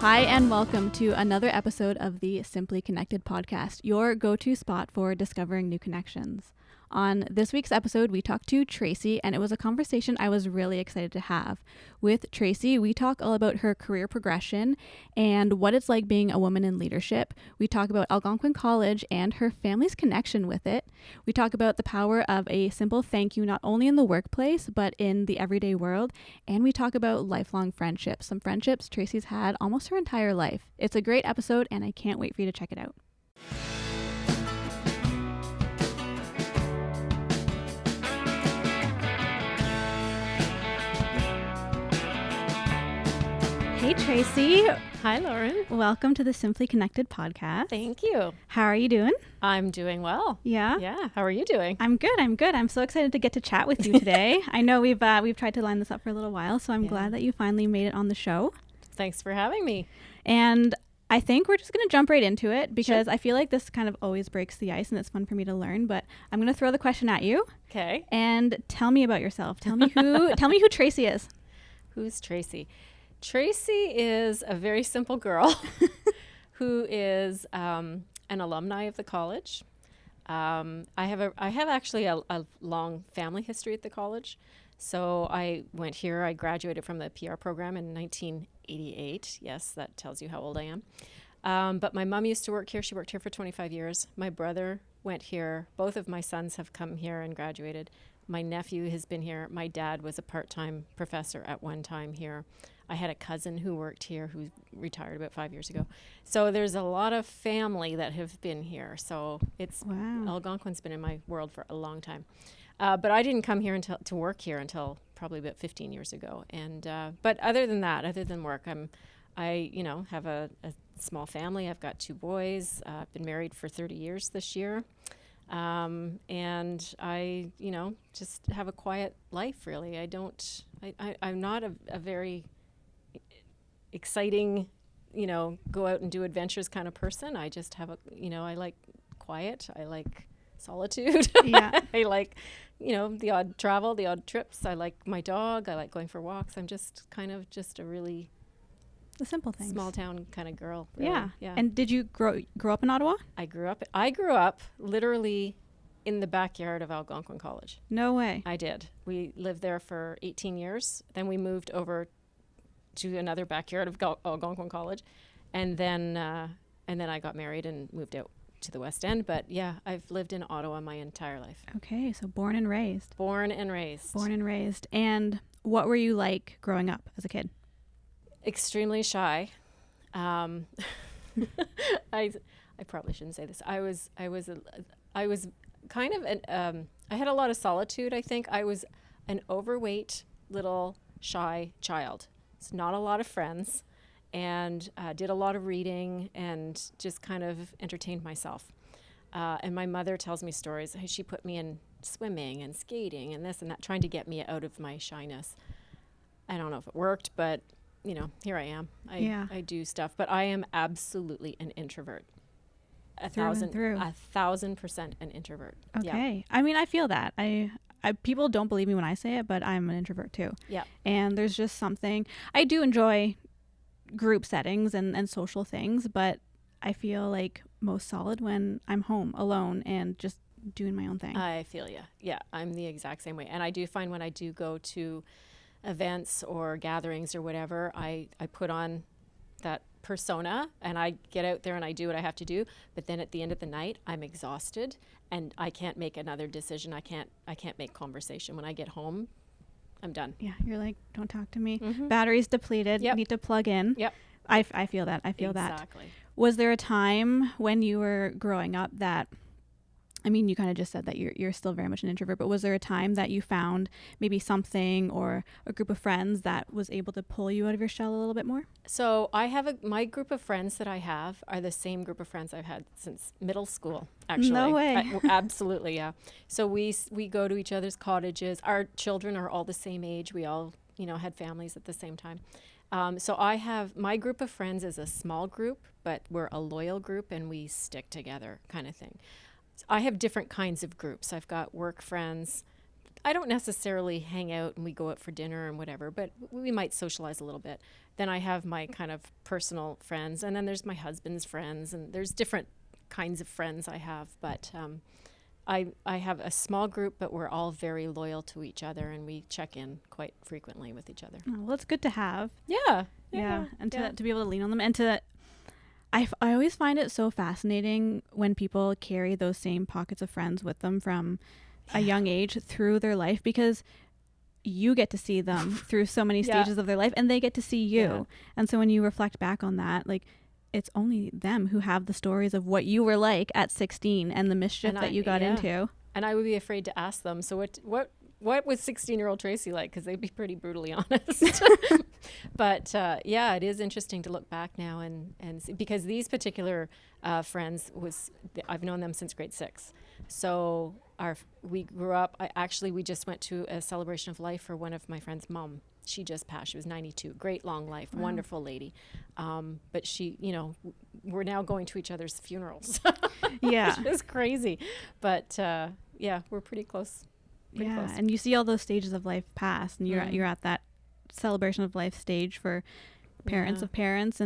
Hi, and welcome to another episode of the Simply Connected podcast, your go-to spot for discovering new connections. On this week's episode, we talked to Tracy, and it was a conversation I was really excited to have. With Tracy, we talk all about her career progression and what it's like being a woman in leadership. We talk about Algonquin College and her family's connection with it. We talk about the power of a simple thank you, not only in the workplace, but in the everyday world. And we talk about lifelong friendships, some friendships Tracy's had almost her entire life. It's a great episode, and I can't wait for you to check it out. Hey, Tracy. Hi, Lauren. Welcome to the Simply Connected podcast. Thank you. How are you doing? I'm doing well. Yeah? Yeah. How are you doing? I'm good. I'm so excited to get to chat with you today. I know we've tried to line this up for a little while, so I'm glad that you finally made it on the show. Thanks for having me. And I think we're just going to jump right into it because Sure. I feel like this kind of always breaks the ice and it's fun for me to learn, but I'm going to throw the question at you. Okay. And tell me about yourself. Tell me who Tracy is. Who's Tracy? Tracy is a very simple girl who is an alumni of the college. I have actually a long family history at the college. So I went here. I graduated from the PR program in 1988. Yes, that tells you how old I am. But my mom used to work here. She worked here for 25 years. My brother went here. Both of my sons have come here and graduated. My nephew has been here. My dad was a part-time professor at one time here. I had a cousin who worked here who retired about 5 years ago. So there's a lot of family that have been here. So it's Algonquin's been in my world for a long time. But I didn't come here to work here until probably about 15 years ago. And but other than that, other than work, I have a small family. I've got 2 boys. I've been married for 30 years this year. And I, just have a quiet life, really. I'm not a very exciting, go out and do adventures kind of person. I just have I like quiet. I like solitude. Yeah. I like, the odd travel, the odd trips. I like my dog. I like going for walks. I'm just a really The simple things. small town kind of girl. Really. Yeah. And did you grow up in Ottawa? I grew up literally in the backyard of Algonquin College. No way. I did. We lived there for 18 years. Then we moved over to another backyard of Algonquin College, and then I got married and moved out to the West End. But yeah, I've lived in Ottawa my entire life. Okay, so born and raised. Born and raised. And what were you like growing up as a kid? Extremely shy. I probably shouldn't say this. I was kind of I had a lot of solitude. I think I was an overweight little shy child. It's not a lot of friends, and did a lot of reading and just kind of entertained myself. And my mother tells me stories. She put me in swimming and skating and this and that, trying to get me out of my shyness. I don't know if it worked, but here I am. I do stuff, but I am absolutely an introvert. Through and through. 1,000% an introvert. Okay. Yeah. I mean, I feel that. People don't believe me when I say it, but I'm an introvert too. Yeah. And there's just something, I do enjoy group settings and social things, but I feel like most solid when I'm home alone and just doing my own thing. I feel you. Yeah, I'm the exact same way. And I do find when I do go to events or gatherings or whatever, I put on that persona and I get out there and I do what I have to do. But then at the end of the night, I'm exhausted and I can't make another decision. I can't make conversation. When I get home, I'm done. Yeah, you're like, don't talk to me. Mm-hmm. Battery's depleted. Yep. Need to plug in. Yep. I feel that. Exactly. Was there a time when you were growing up that, I mean, you kind of just said that you're still very much an introvert, but was there a time that you found maybe something or a group of friends that was able to pull you out of your shell a little bit more? So I have my group of friends that I have are the same group of friends I've had since middle school, actually. No way. Absolutely, yeah. So we go to each other's cottages. Our children are all the same age. We all, had families at the same time. So I have, my group of friends is a small group, but we're a loyal group and we stick together kind of thing. I have different kinds of groups. I've got work friends. I don't necessarily hang out and we go out for dinner and whatever, but we might socialize a little bit. Then I have my kind of personal friends, and then there's my husband's friends, and there's different kinds of friends I have. But I have a small group, but we're all very loyal to each other, and we check in quite frequently with each other. Oh, well, it's good to have. Yeah. And to be able to lean on them, and I always find it so fascinating when people carry those same pockets of friends with them from a young age through their life, because you get to see them through so many stages of their life, and they get to see you. Yeah. And so when you reflect back on that, like, it's only them who have the stories of what you were like at 16 and the mischief that you got into. And I would be afraid to ask them, so what was 16-year-old Tracy like? Because they'd be pretty brutally honest. But it is interesting to look back now and see, because these particular friends I've known them since grade 6. So we grew up. We just went to a celebration of life for one of my friend's mom. She just passed. She was 92. Great long life, wonderful lady. But she, we're now going to each other's funerals. Yeah, which is crazy. But we're pretty close. Close. And you see all those stages of life pass, and you're at that celebration of life stage for parents of parents,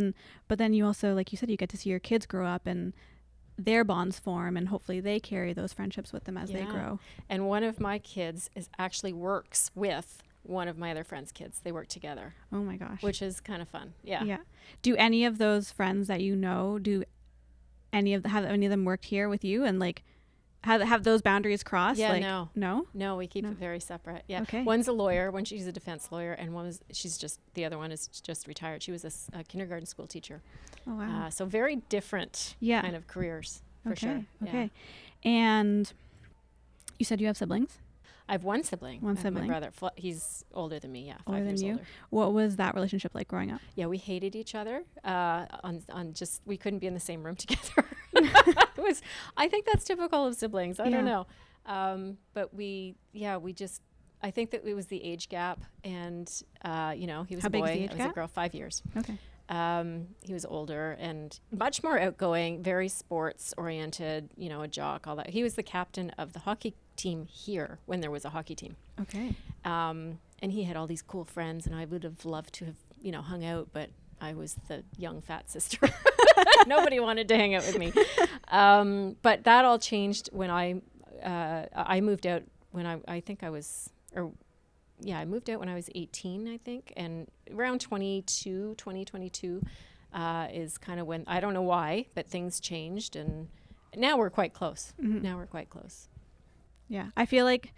but then you also, like you said, you get to see your kids grow up and their bonds form, and hopefully they carry those friendships with them as they grow. And one of my kids actually works with one of my other friends' kids. They work together. Oh my gosh. Which is kind of fun. Yeah. Do any of those friends that you know, have any of them worked here with you, and like have those boundaries crossed? Yeah, like, no, we keep it very separate. Yeah. Okay. One's a lawyer, she's a defense lawyer, and the other one is just retired. She was a kindergarten school teacher. Oh wow. So very different kind of careers for sure. Okay. And you said you have siblings? I have one sibling. One sibling. My brother. He's older than me. Yeah, 5 older years than you. Older. What was that relationship like growing up? Yeah, we hated each other. We couldn't be in the same room together. I think that's typical of siblings. I don't know. But I think that it was the age gap, and he was How a big boy. is the age I was gap? a girl. 5 years. Okay. He was older and much more outgoing, very sports oriented, a jock, all that. He was the captain of the hockey team here when there was a hockey team. Okay. And he had all these cool friends, and I would have loved to have, hung out, but I was the young fat sister. Nobody wanted to hang out with me. But that all changed when I moved out when I moved out when I was 18, I think, and around 2022 is kind of when, I don't know why, but things changed, and now we're quite close. Yeah, I feel like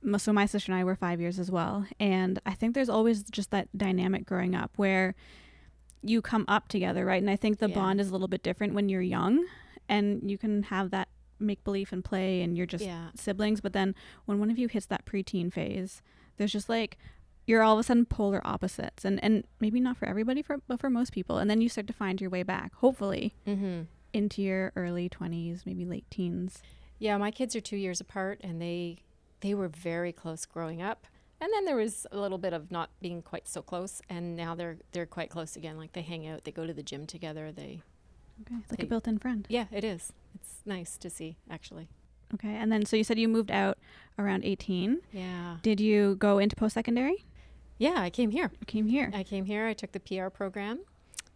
my sister and I were 5 years as well, and I think there's always just that dynamic growing up where you come up together, right? And I think the bond is a little bit different when you're young, and you can have that make believe and play, and you're just siblings. But then when one of you hits that preteen phase, there's just like, you're all of a sudden polar opposites, and maybe not for everybody, but for most people. And then you start to find your way back, hopefully, into your early 20s, maybe late teens. Yeah, my kids are 2 years apart, and they were very close growing up. And then there was a little bit of not being quite so close, and now they're quite close again. Like, they hang out, they go to the gym together. It's like a built-in friend. Yeah, it is. It's nice to see, actually. Okay, and then so you said you moved out around 18. Yeah. Did you go into post-secondary? Yeah, I came here. You came here. I came here. I took the PR program,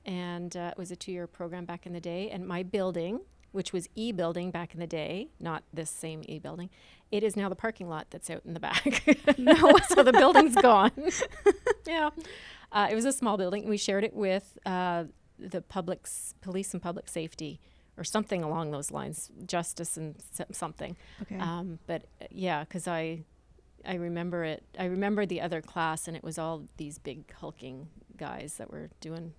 and it was a 2-year program back in the day. And my building, which was E-building back in the day, not this same E-building, it is now the parking lot that's out in the back. No, so the building's gone. Yeah. It was a small building. We shared it with the police and public safety, or something along those lines, justice and something. Okay. But because I remember it. I remember the other class, and it was all these big hulking guys that were doing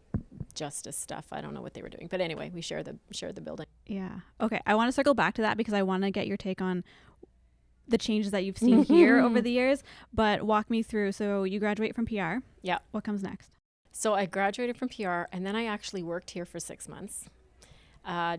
justice stuff. I don't know what they were doing, but anyway, we shared the building. Yeah. Okay. I want to circle back to that because I want to get your take on the changes that you've seen here over the years. But walk me through. So you graduate from PR. Yeah. What comes next? So I graduated from PR, and then I actually worked here for 6 months,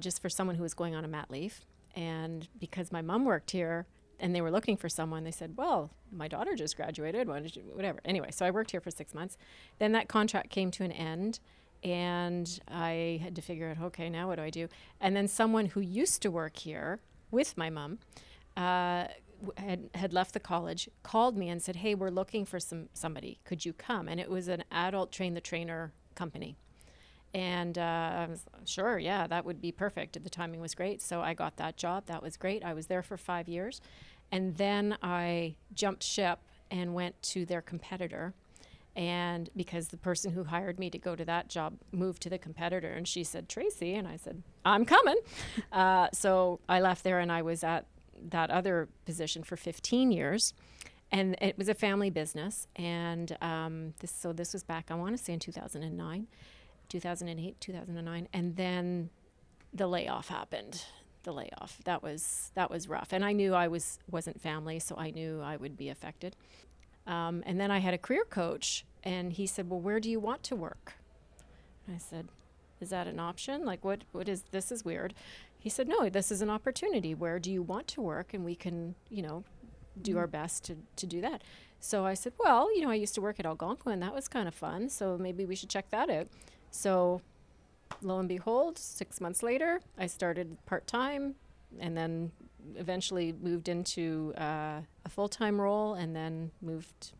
just for someone who was going on a mat leave. And because my mom worked here, and they were looking for someone, they said, well, my daughter just graduated, whatever. Anyway, so I worked here for 6 months. Then that contract came to an end, and I had to figure out, okay, now what do I do? And then someone who used to work here with my mom had left the college, called me and said, "Hey, we're looking for somebody. Could you come?" And it was an adult train the trainer company. And I was sure, yeah, that would be perfect. The timing was great. So I got that job. That was great. I was there for 5 years. And then I jumped ship and went to their competitor. And because the person who hired me to go to that job moved to the competitor, and she said, "Tracy," and I said, "I'm coming." So I left there, and I was at that other position for 15 years. And it was a family business. And this was back, I want to say, in 2009. 2008, 2009, and then the layoff happened. That was rough, and I knew I wasn't family, so I knew I would be affected. And then I had a career coach, and he said, "Well, where do you want to work?" I said, "Is that an option? Like, what is this? Is weird." He said, "No, this is an opportunity. Where do you want to work, and we can, do our best to do that." So I said, "Well, I used to work at Algonquin. That was kind of fun. So maybe we should check that out." So lo and behold, 6 months later, I started part-time, and then eventually moved into a full-time role, and then moved,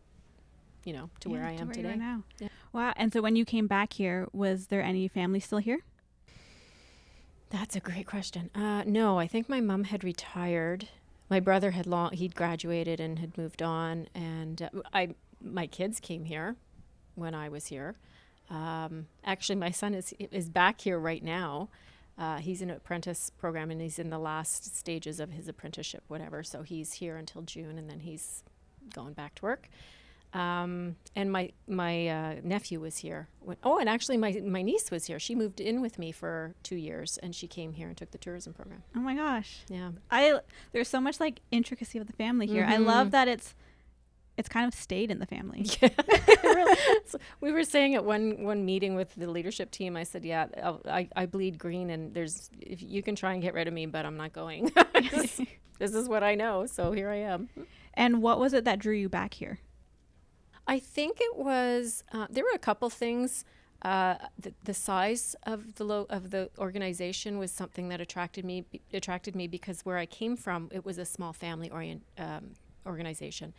to where I am today. You are now. Yeah. Wow. And so when you came back here, was there any family still here? That's a great question. No, I think my mom had retired. My brother he'd graduated and had moved on, and my kids came here when I was here. Actually, my son is back here right now. He's in an apprentice program, and he's in the last stages of his apprenticeship, whatever. So he's here until June, and then he's going back to work. And my nephew was here. And actually my niece was here. She moved in with me for 2 years, and she came here and took the tourism program. Oh my gosh. Yeah. There's so much like intricacy of the family here. I love that it's kind of stayed in the family. Yeah. So we were saying at one meeting with the leadership team, I said, "Yeah, I bleed green, and if you can try and get rid of me, but I'm not going." This is what I know, so here I am. And what was it that drew you back here? I think it was there were a couple things. The size of the organization was something that attracted me because where I came from, it was a small family organization.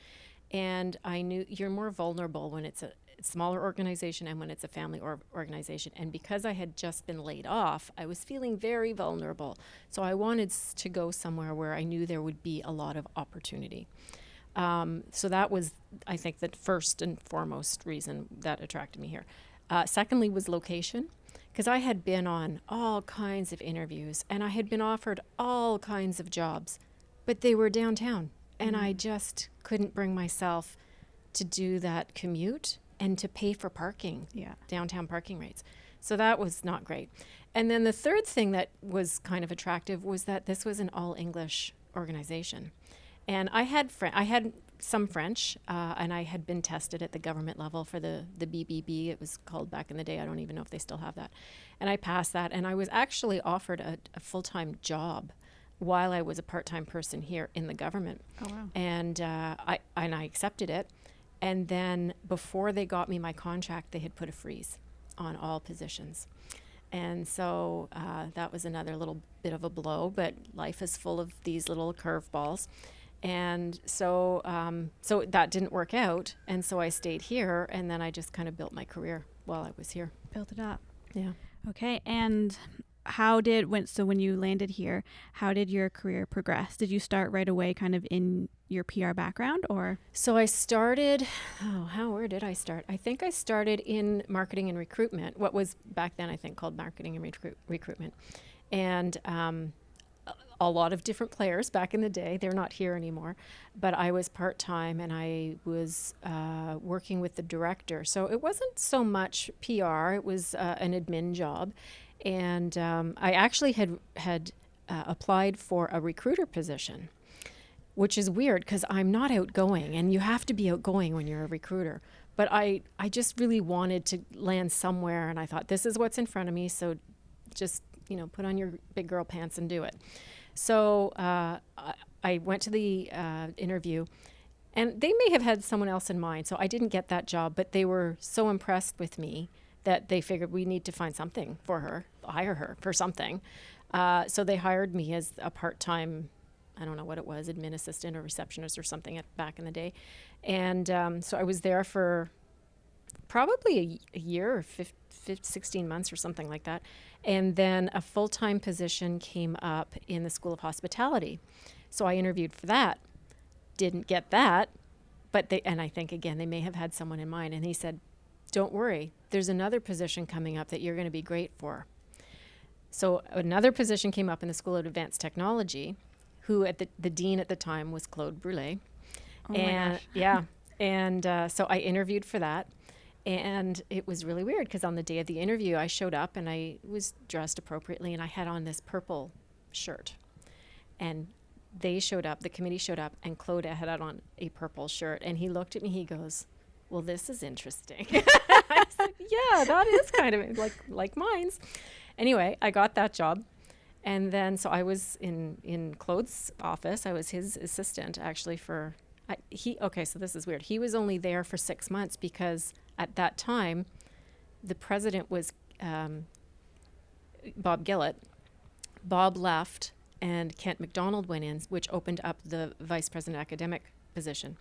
And I knew you're more vulnerable when it's a smaller organization and when it's a family organization. And because I had just been laid off, I was feeling very vulnerable. So I wanted to go somewhere where I knew there would be a lot of opportunity. So that was, I think, the first and foremost reason that attracted me here. Secondly was location, because I had been on all kinds of interviews and I had been offered all kinds of jobs, but they were downtown. And I just couldn't bring myself to do that commute and to pay for parking, downtown parking rates. So that was not great. And then the third thing that was kind of attractive was that this was an all-English organization. And I had some French, and I had been tested at the government level for the BBB, it was called back in the day. I don't even know if they still have that. And I passed that, and I was actually offered a full-time job while I was a part-time person here in the government. Oh, wow. And I accepted it. And then before they got me my contract, they had put a freeze on all positions. And so that was another little bit of a blow, but life is full of these little curveballs. And so that didn't work out. And so I stayed here, and then I just kind of built my career while I was here. Built it up. Yeah. Okay. And when you landed here, how did your career progress? Did you start right away kind of in your PR background, or? So I started, where did I start? I think I started in marketing and recruitment, what was back then I think called marketing and recruitment. And a lot of different players back in the day. They're not here anymore. But I was part-time, and I was working with the director. So it wasn't so much PR. It was an admin job. And I actually had applied for a recruiter position, which is weird because I'm not outgoing, and you have to be outgoing when you're a recruiter. But I just really wanted to land somewhere, and I thought, this is what's in front of me, so just, put on your big girl pants and do it. So I went to the interview, and they may have had someone else in mind, so I didn't get that job, but they were so impressed with me that they figured we need to find something for her, hire her for something. So they hired me as a part-time I don't know what it was, admin assistant or receptionist or something back in the day. And so I was there for probably a year or 16 months or something like that. And then a full-time position came up in the School of Hospitality. So I interviewed for that. Didn't get that. And I think, again, they may have had someone in mind. And he said, don't worry, there's another position coming up that you're going to be great for. So another position came up in the School of Advanced Technology, who the dean at the time was Claude Brûlé. Oh my gosh. Yeah. And so I interviewed for that. And it was really weird because on the day of the interview, I showed up and I was dressed appropriately and I had on this purple shirt. And they showed up, the committee showed up, and Claude had on a purple shirt. And he looked at me, he goes, well, this is interesting. I said, yeah, that is kind of like mine's. Anyway, I got that job. And then, so I was in Claude's office. I was his assistant actually okay, so this is weird. He was only there for 6 months because at that time, the president was Bob Gillett. Bob left and Kent MacDonald went in, which opened up the vice president academic position.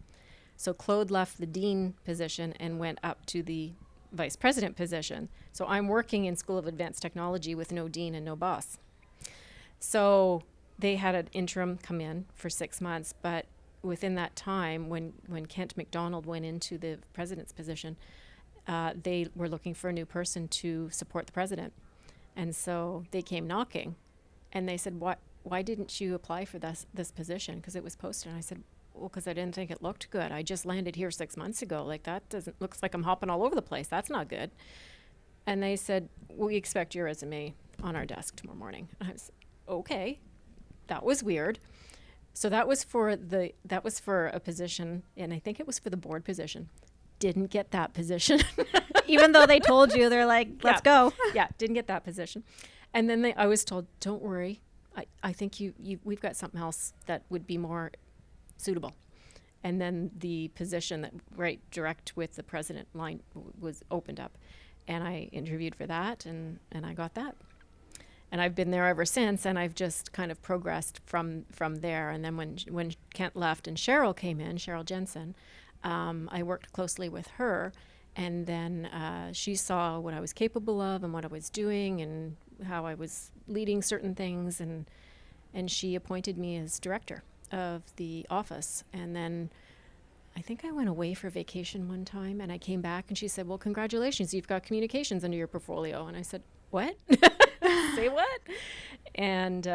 So Claude left the dean position and went up to the vice president position. So I'm working in School of Advanced Technology with no dean and no boss. So they had an interim come in for 6 months, but within that time, when Kent MacDonald went into the president's position, they were looking for a new person to support the president. And so they came knocking, and they said, why didn't you apply for this position? Because it was posted. And I said, well, because I didn't think it looked good. I just landed here 6 months ago. Like, that looks like I'm hopping all over the place. That's not good. And they said, we expect your resume on our desk tomorrow morning. And I was, okay. That was weird. So that was for a position, and I think it was for the board position. Didn't get that position. Even though they told you, they're like, let's go. Yeah, didn't get that position. And then I was told, don't worry. I think we've got something else that would be more suitable. And then the position that direct with the president line was opened up. And I interviewed for that, and I got that. And I've been there ever since, and I've just kind of progressed from there. And then when Kent left and Cheryl came in, Cheryl Jensen, I worked closely with her. And then she saw what I was capable of and what I was doing and how I was leading certain things. And she appointed me as director of the office. And then I think I went away for vacation one time, and I came back, and she said, well, congratulations, you've got communications under your portfolio. And I said, what? Say what? And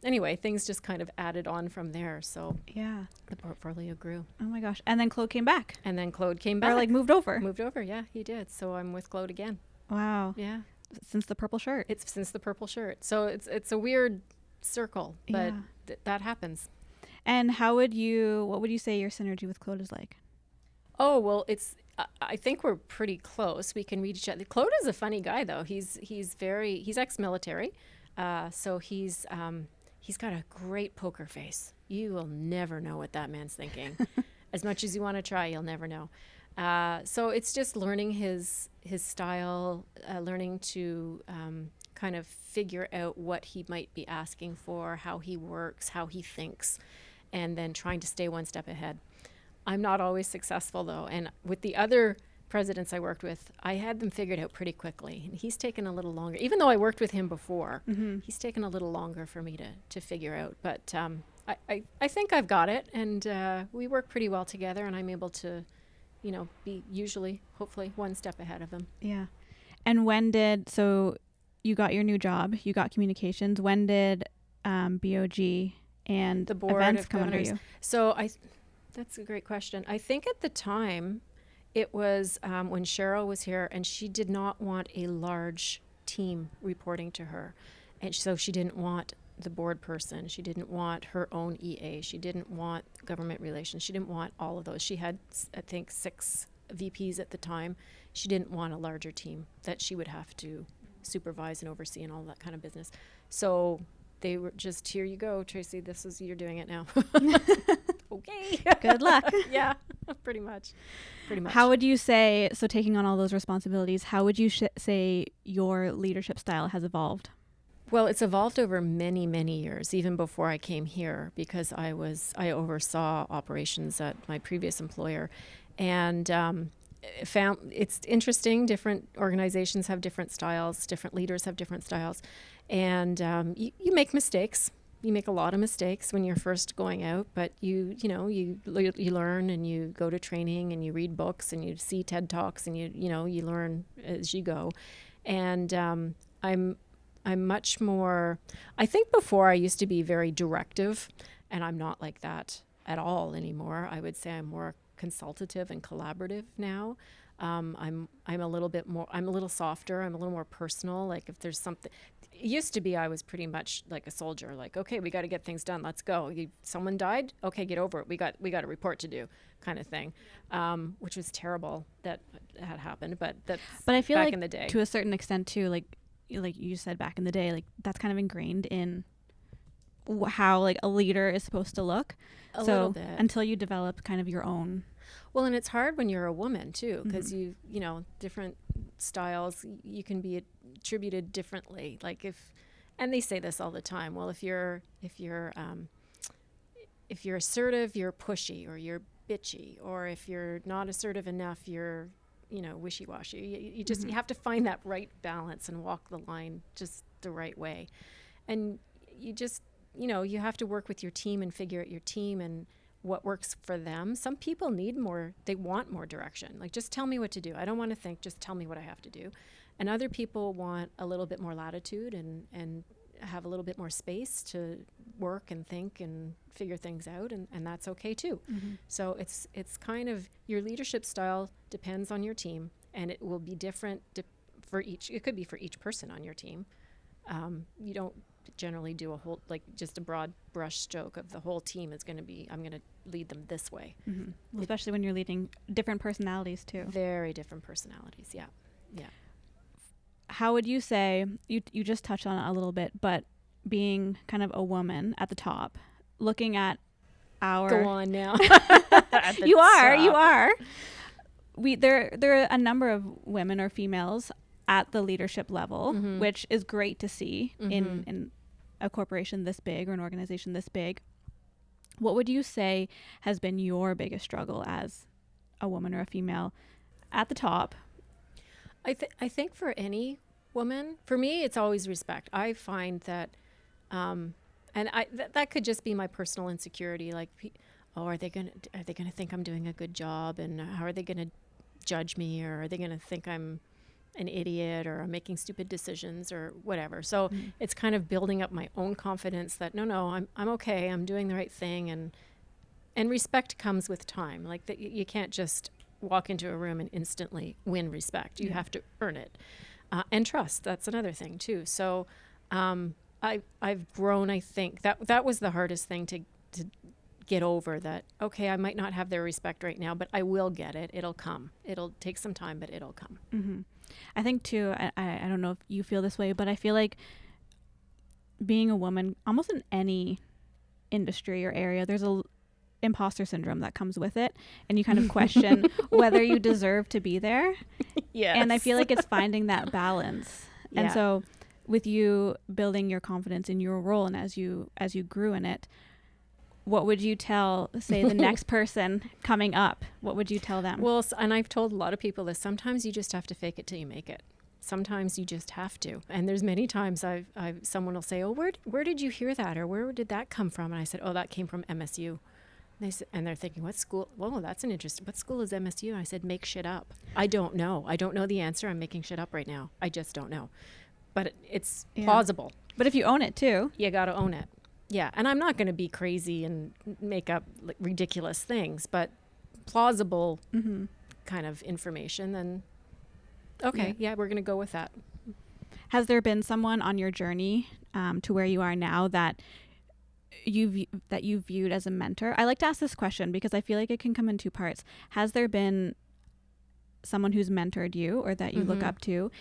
anyway, things just kind of added on from there. So yeah, the portfolio grew. Oh my gosh. And then Claude came back. Or like moved over. Moved over, yeah, he did. So I'm with Claude again. Wow. Yeah. Since the purple shirt. It's since the purple shirt. So it's a weird circle, but that happens. And what would you say your synergy with Claude is like? Oh, well, I think we're pretty close. We can read each other. Claude is a funny guy, though. He's ex-military, so he's got a great poker face. You will never know what that man's thinking. As much as you want to try, you'll never know. So it's just learning his style, learning to kind of figure out what he might be asking for, how he works, how he thinks, and then trying to stay one step ahead. I'm not always successful, though. And with the other presidents I worked with, I had them figured out pretty quickly. And he's taken a little longer. Even though I worked with him before, he's taken a little longer for me to figure out. But I think I've got it. And we work pretty well together. And I'm able to, be usually, hopefully, one step ahead of him. Yeah. And so you got your new job, you got communications. When did BOG and the board events of come under governors? you? So that's a great question. I think at the time it was when Cheryl was here, and she did not want a large team reporting to her. And so she didn't want the board person. She didn't want her own EA. She didn't want government relations. She didn't want all of those. She had, I think, 6 VPs at the time. She didn't want a larger team that she would have to supervise and oversee and all that kind of business. So they were just, here you go, Tracy, you're doing it now. Okay. Good luck. Yeah, pretty much. How would you say, so taking on all those responsibilities, how would you say your leadership style has evolved? Well, it's evolved over many, many years, even before I came here, because I oversaw operations at my previous employer, and found it's interesting. Different organizations have different styles. Different leaders have different styles, and you make mistakes. You make a lot of mistakes when you're first going out, but you learn, and you go to training, and you read books, and you see TED Talks, and you learn as you go, and I'm much more, I think before I used to be very directive, and I'm not like that at all anymore. I would say I'm more consultative and collaborative now. I'm a little bit more, I'm a little softer. I'm a little more personal. Like if there's something, it used to be I was pretty much like a soldier, like, okay, we got to get things done. Let's go. Someone died. Okay, get over it. We got a report to do, kind of thing, which was terrible that had happened. But I feel back like in the day, to a certain extent too, like you said back in the day, like that's kind of ingrained in how like a leader is supposed to look. A little bit. Until you develop kind of your own. Well, and it's hard when you're a woman too, because you different styles, you can be attributed differently. Like and they say this all the time. Well, if you're assertive, you're pushy, or you're bitchy, or if you're not assertive enough, you're wishy-washy. You just you have to find that right balance and walk the line just the right way. And you just, you have to work with your team and figure out your team and what works for them. Some people need more, they want more direction. Like, just tell me what to do. I don't want to think, just tell me what I have to do. And other people want a little bit more latitude and have a little bit more space to work and think and figure things out, and that's okay too. So it's kind of, your leadership style depends on your team, and it will be different for each. It could be for each person on your team. You don't generally do a whole, like, just a broad brush stroke of the whole team is going to be, I'm going to lead them this way. Well, especially when you're leading different personalities too. Very different personalities. Yeah. How would you say, you just touched on it a little bit, but being kind of a woman at the top, looking at our... Go on now. You are. There are a number of women or females at the leadership level, which is great to see in a corporation this big or an organization this big. What would you say has been your biggest struggle as a woman or a female at the top? I think for any woman, for me, it's always respect. I find that, and that could just be my personal insecurity. Like, are they gonna think I'm doing a good job, and how are they gonna judge me, or are they gonna think I'm an idiot, or I'm making stupid decisions, or whatever. So it's kind of building up my own confidence that no, I'm okay. I'm doing the right thing, and respect comes with time. Like, that, you can't just walk into a room and instantly win respect. You have to earn it. And trust, that's another thing too. So I've grown, I think. That was the hardest thing to get over, that, okay, I might not have their respect right now, but I will get it. It'll come. It'll take some time, but it'll come. I think too, I don't know if you feel this way, but I feel like being a woman, almost in any industry or area, there's a imposter syndrome that comes with it, and you kind of question whether you deserve to be there. Yes. And I feel like it's finding that balance. And so with you building your confidence in your role, and as you grew in it, what would you tell, say, the next person coming up? What would you tell them? Well, and I've told a lot of people this, sometimes you just have to fake it till you make it. Sometimes you just have to. And there's many times someone will say, oh, where did you hear that? Or where did that come from? And I said, oh, that came from MSU. And they're thinking, what school? Whoa, that's an interesting. What school is MSU? And I said, make shit up. I don't know. I don't know the answer. I'm making shit up right now. I just don't know. But it's plausible. But if you own it too. You got to own it. Yeah. And I'm not going to be crazy and make up like ridiculous things, but plausible kind of information. Then, okay, we're going to go with that. Has there been someone on your journey to where you are now that you viewed as a mentor? I like to ask this question because I feel like it can come in two parts. Has there been someone who's mentored you or that you look up to?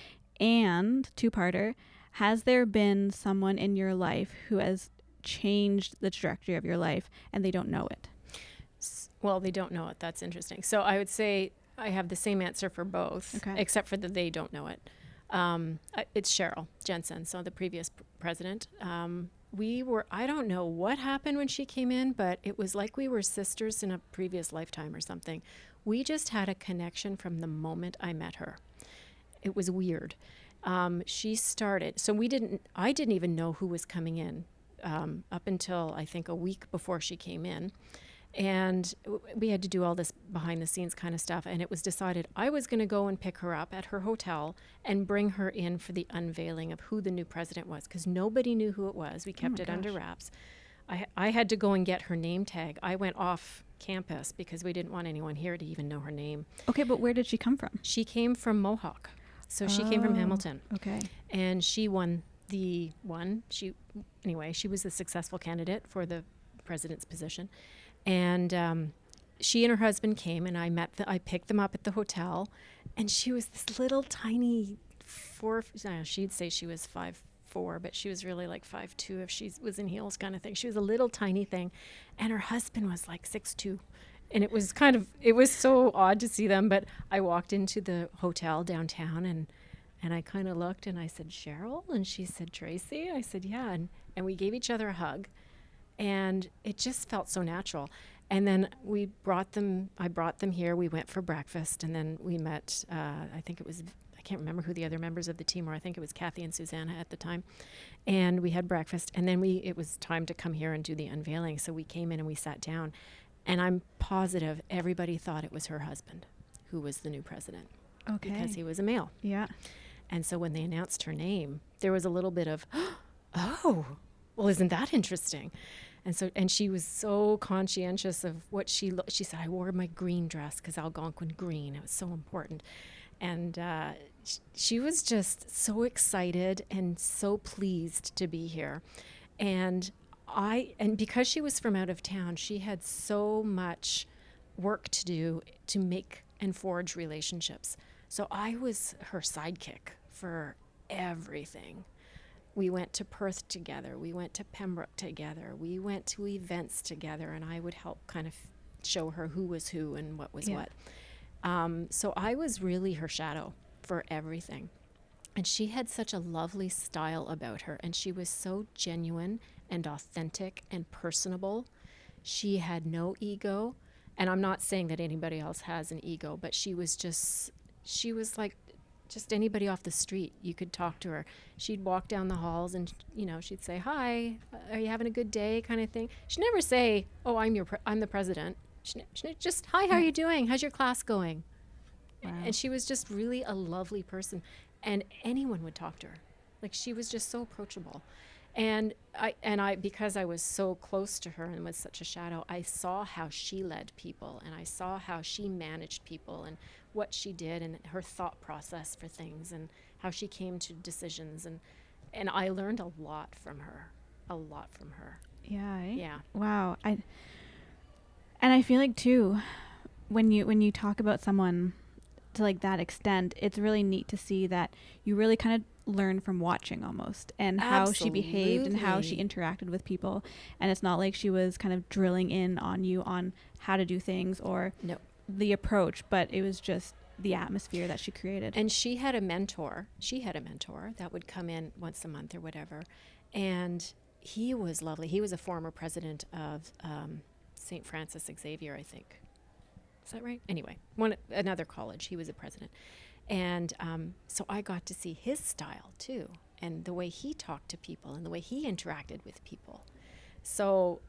And two-parter, has there been someone in your life who has changed the trajectory of your life and they don't know it? Well, they don't know it. That's interesting. So I would say I have the same answer for both, except for that they don't know it. It's Cheryl Jensen, so the previous president. I don't know what happened when she came in, but it was like we were sisters in a previous lifetime or something. We just had a connection from the moment I met her. It was weird. She started, so I didn't even know who was coming in up until I think a week before she came in. And we had to do all this behind the scenes kind of stuff. And it was decided I was going to go and pick her up at her hotel and bring her in for the unveiling of who the new president was, because nobody knew who it was. We kept it under wraps. I had to go and get her name tag. I went off campus because we didn't want anyone here to even know her name. Okay, but where did she come from? She came from Mohawk. So she came from Hamilton. Okay. And she won the one. She was the successful candidate for the president's position. And she and her husband came, and I picked them up at the hotel, and she was this little tiny she'd say she was 5'4", but she was really like 5'2" if she was in heels kind of thing. She was a little tiny thing, and her husband was like 6'2". And it was so odd to see them, but I walked into the hotel downtown, and I kind of looked, and I said, "Cheryl?" And she said, "Tracy?" I said, "Yeah." And we gave each other a hug. And it just felt so natural. And then I brought them here. We went for breakfast, and then we met, I can't remember who the other members of the team were. I think it was Kathy and Susanna at the time. And we had breakfast, and then it was time to come here and do the unveiling. So we came in and we sat down, and I'm positive everybody thought it was her husband who was the new president. Okay. Because he was a male. Yeah. And so when they announced her name, there was a little bit of, oh, well, isn't that interesting? And she was so conscientious of what she said, I wore my green dress because Algonquin green. It was so important. And she was just so excited and so pleased to be here. And because she was from out of town, she had so much work to do to make and forge relationships. So I was her sidekick for everything. We went to Perth together. We went to Pembroke together. We went to events together, and I would help kind of show her who was who and what was what. So I was really her shadow for everything. And she had such a lovely style about her, and she was so genuine and authentic and personable. She had no ego, and I'm not saying that anybody else has an ego, but she was like just anybody off the street. You could talk to her. She'd walk down the halls and, she'd say, "Hi, are you having a good day?" kind of thing. She'd never say, "Oh, I'm the president." She'd just, "Hi, how are you doing? How's your class going?" Wow. And she was just really a lovely person, and anyone would talk to her. Like, she was just so approachable. And I because I was so close to her and was such a shadow, I saw how she led people, and I saw how she managed people and what she did and her thought process for things and how she came to decisions, and I learned a lot from her. Yeah. Yeah. Wow. And I feel like too, when you talk about someone to like that extent, it's really neat to see that you really kind of learn from watching almost, and how she behaved and how she interacted with people. And it's not like she was kind of drilling in on you on how to do things or the approach, but it was just the atmosphere that she created. And she had a mentor that would come in once a month or whatever, and he was lovely. He was a former president of St. Francis Xavier, I think. Is that right? Anyway, another college. He was a president. And so I got to see his style too, and the way he talked to people and the way he interacted with people. So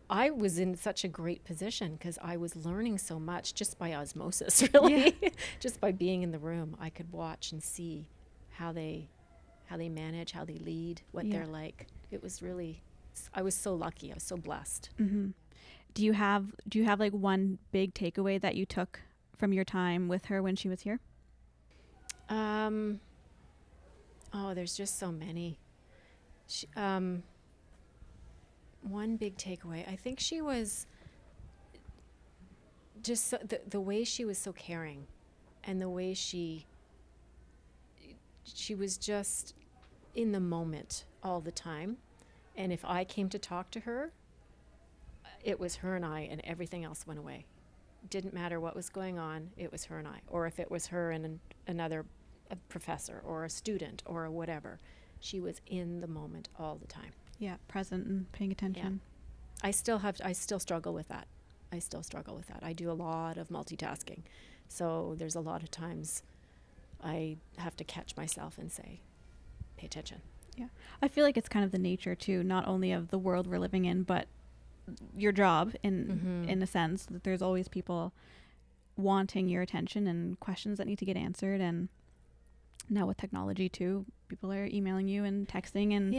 I was in such a great position because I was learning so much just by osmosis, really. Yeah. Just by being in the room, I could watch and see how they manage, how they lead, what they're like. It was really, I was so lucky. I was so blessed. Mm-hmm. Do you have like one big takeaway that you took from your time with her when she was here? There's just so many. One big takeaway, I think she was just the way she was so caring, and the way she was just in the moment all the time. And if I came to talk to her, it was her and I, and everything else went away. Didn't matter what was going on, it was her and I. Or if it was her and another a professor or a student or a whatever. She was in the moment all the time. Yeah, present and paying attention. I still struggle with that. I do a lot of multitasking. So there's a lot of times I have to catch myself and say, pay attention. Yeah. I feel like it's kind of the nature too, not only of the world we're living in, but your job in a sense, that there's always people wanting your attention and questions that need to get answered. And now with technology too, people are emailing you and texting and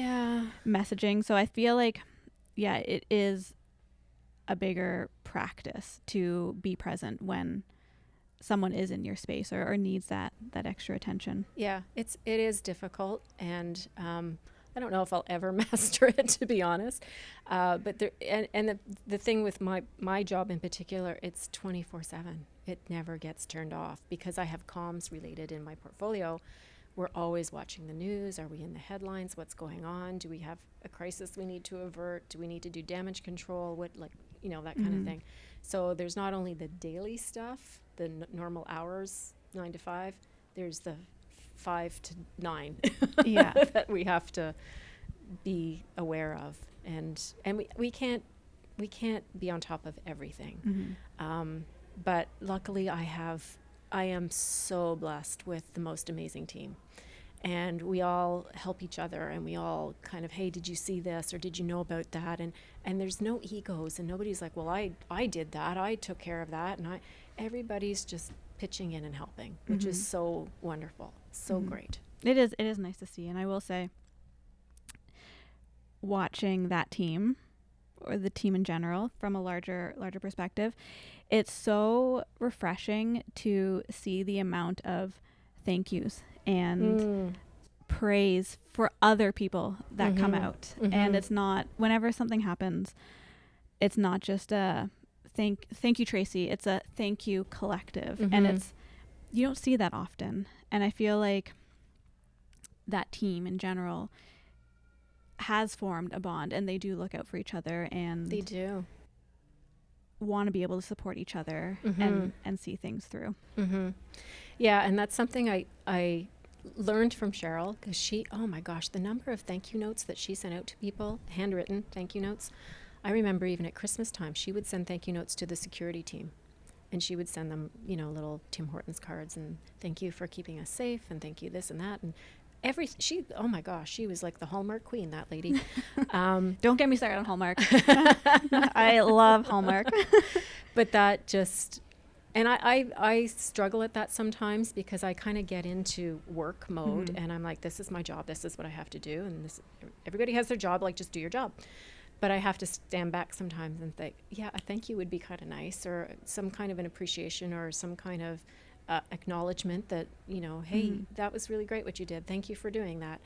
messaging. So I feel like, it is a bigger practice to be present when someone is in your space or needs that extra attention. Yeah, it is difficult, and I don't know if I'll ever master it, to be honest. But the thing with my job in particular, it's 24/7. It never gets turned off because I have comms related in my portfolio. We're always watching the news. Are we in the headlines? What's going on? Do we have a crisis we need to avert? Do we need to do damage control? That kind of thing. So there's not only the daily stuff, the normal hours, 9 to 5, there's the 5 to 9 that we have to be aware of. And we can't be on top of everything. But luckily I am so blessed with the most amazing team. And we all help each other, and we all kind of, hey, did you see this, or did you know about that? And there's no egos, and nobody's like, well, I did that, I took care of that, and everybody's just pitching in and helping, which is so wonderful, so great. It is nice to see. And I will say, watching that team, or the team in general, from a larger perspective, it's so refreshing to see the amount of thank yous and praise for other people that come out. And it's not, whenever something happens, it's not just a thank you, Tracy. It's a thank you collective. And you don't see that often. And I feel like that team in general has formed a bond, and they do look out for each other, and they do want to be able to support each other and see things through. Yeah, and that's something I learned from Cheryl, because oh my gosh, the number of thank you notes that she sent out to people, handwritten thank you notes. I remember even at Christmas time, she would send thank you notes to the security team, and she would send them, little Tim Hortons cards, and thank you for keeping us safe, and thank you this and that, and oh my gosh, she was like the Hallmark queen, that lady. Don't get me started on Hallmark. I love Hallmark. But that just, and I struggle at that sometimes, because I kind of get into work mode, and I'm like, this is my job, this is what I have to do, and everybody has their job, like, just do your job. But I have to stand back sometimes and think, yeah, a thank you would be kind of nice, or some kind of an appreciation, or some kind of acknowledgement that, hey, that was really great what you did. Thank you for doing that.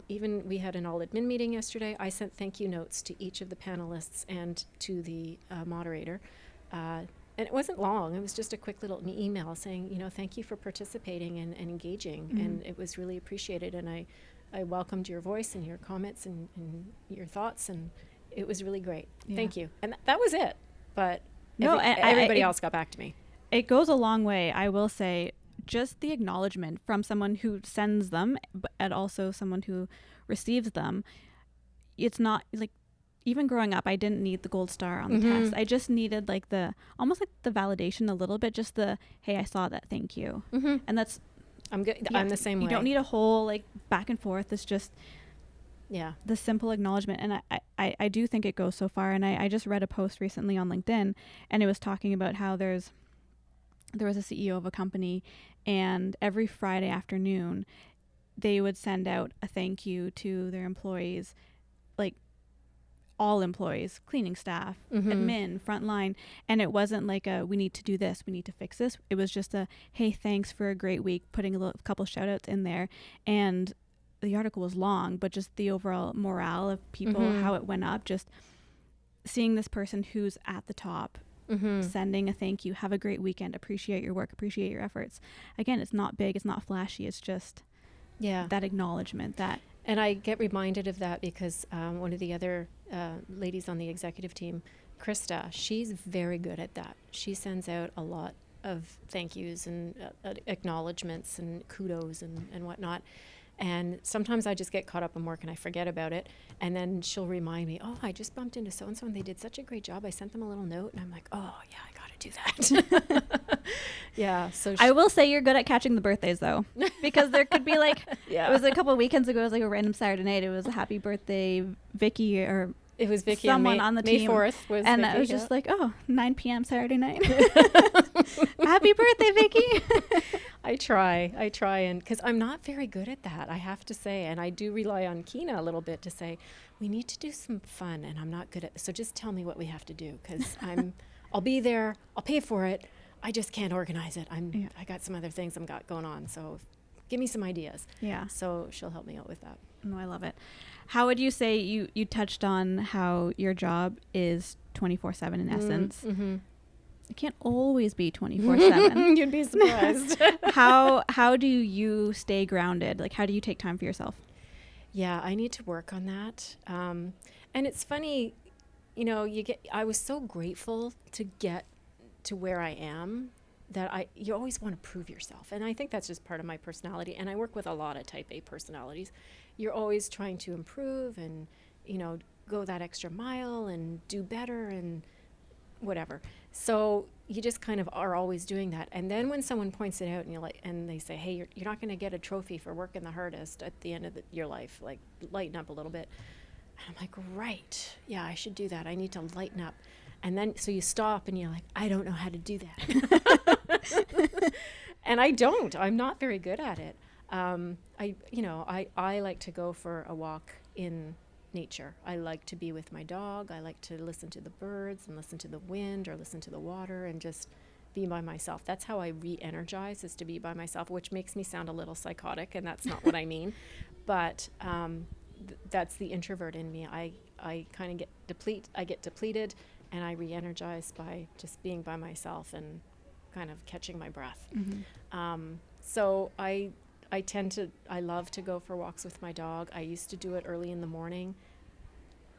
Even we had an all admin meeting yesterday. I sent thank you notes to each of the panelists and to the moderator. And it wasn't long. It was just a quick little email saying, thank you for participating and engaging. And it was really appreciated. And I welcomed your voice and your comments and your thoughts. And it was really great. Yeah. Thank you. And that was it. But everybody else got back to me. It goes a long way, I will say. Just the acknowledgement from someone who sends them, and also someone who receives them. It's not like, even growing up, I didn't need the gold star on the test. I just needed almost like the validation a little bit, just the, hey, I saw that, thank you. And that's, I'm good. I'm the same way. You don't need a whole back and forth. It's just the simple acknowledgement. And I do think it goes so far. And I just read a post recently on LinkedIn, and it was talking about how there was a CEO of a company, and every Friday afternoon they would send out a thank you to their employees, like all employees, cleaning staff, admin, frontline. And it wasn't like we need to do this, we need to fix this. It was just a, hey, thanks for a great week, putting a couple shout outs in there. And the article was long, but just the overall morale of people, how it went up, just seeing this person who's at the top sending a thank you, have a great weekend, appreciate your work, appreciate your efforts. Again, it's not big, it's not flashy, it's just that acknowledgement. And I get reminded of that because one of the other ladies on the executive team, Krista, she's very good at that. She sends out a lot of thank yous and acknowledgements and kudos and whatnot. And sometimes I just get caught up in work and I forget about it. And then she'll remind me, oh, I just bumped into so-and-so and they did such a great job. I sent them a little note. And I'm like, oh, yeah, I got to do that. Yeah. So I will say you're good at catching the birthdays, though, because there could be like, yeah. It was a couple of weekends ago. It was like a random Saturday night. It was a happy birthday, Vicky, or it was Vicky. Someone on the May team. 4th was and Vicky, I was just like, oh, 9 p.m. Saturday night. Happy birthday, Vicky. I try, and because I'm not very good at that, I have to say, and I do rely on Kina a little bit to say, we need to do some fun, and I'm not good at, so just tell me what we have to do, because I'll be there, I'll pay for it, I just can't organize it. I got some other things I've got going on, so give me some ideas. Yeah. So she'll help me out with that. No, I love it. How would you say you touched on how your job is 24/7 in essence? Mm-hmm. It can't always be 24/7. You'd be surprised. How do you stay grounded? Like, how do you take time for yourself? Yeah, I need to work on that. And it's funny, I was so grateful to get to where I am that you always want to prove yourself. And I think that's just part of my personality. And I work with a lot of type A personalities. You're always trying to improve and, go that extra mile and do better and whatever. So you just kind of are always doing that. And then when someone points it out and they say, hey, you're not going to get a trophy for working the hardest at the end of your life, like lighten up a little bit. And I'm like, right. Yeah, I should do that. I need to lighten up. And then, so you stop and you're like, I don't know how to do that. And I'm not very good at it. I like to go for a walk in nature. I like to be with my dog. I like to listen to the birds and listen to the wind or listen to the water and just be by myself. That's how I re-energize, is to be by myself, which makes me sound a little psychotic, and that's not what I mean. But that's the introvert in me. I kind of get depleted, and I re-energize by just being by myself and kind of catching my breath. Mm-hmm. So I love to go for walks with my dog. I used to do it early in the morning,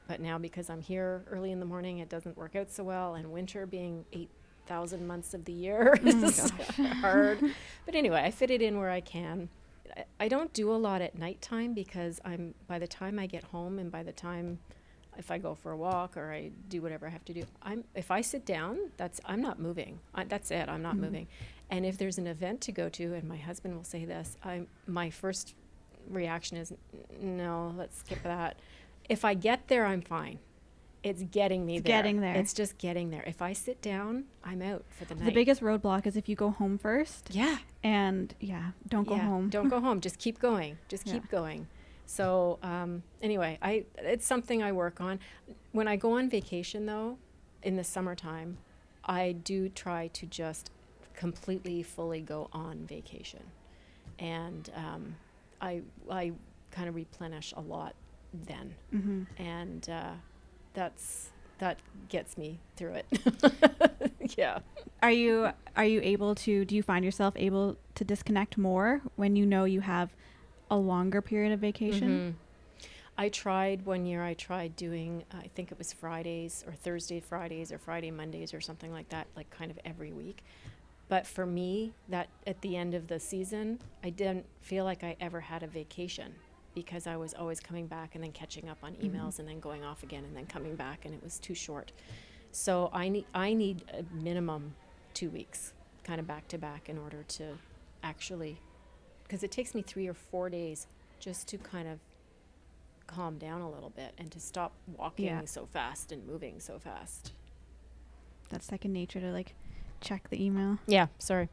but now because I'm here early in the morning, it doesn't work out so well. And winter being 8,000 months of the year is hard. But anyway, I fit it in where I can. I don't do a lot at nighttime because by the time I get home and by the time if I go for a walk or I do whatever I have to do, if I sit down, I'm not moving. That's it. I'm not moving. And if there's an event to go to, and my husband will say this, my first reaction is, no, let's skip that. If I get there, I'm fine. It's getting me there. Getting there. It's just getting there. If I sit down, I'm out for the night. The biggest roadblock is if you go home first. Yeah. And don't go home. Don't go home. Just keep going. Keep going. So anyway, it's something I work on. When I go on vacation, though, in the summertime, I do try to just completely, fully go on vacation. And I kind of replenish a lot then. Mm-hmm. And that gets me through it. Yeah. Are you able to, do you find yourself able to disconnect more when you know you have a longer period of vacation? Mm-hmm. One year I tried doing, I think it was Fridays or Thursday Fridays or Friday Mondays or something like that, like kind of every week. But for me, that at the end of the season, I didn't feel like I ever had a vacation because I was always coming back and then catching up on emails and then going off again and then coming back, and it was too short. So I need a minimum 2 weeks kind of back to back in order to actually, because it takes me 3 or 4 days just to kind of calm down a little bit and to stop walking so fast and moving so fast. That's second nature to like check the email. Yeah, sorry.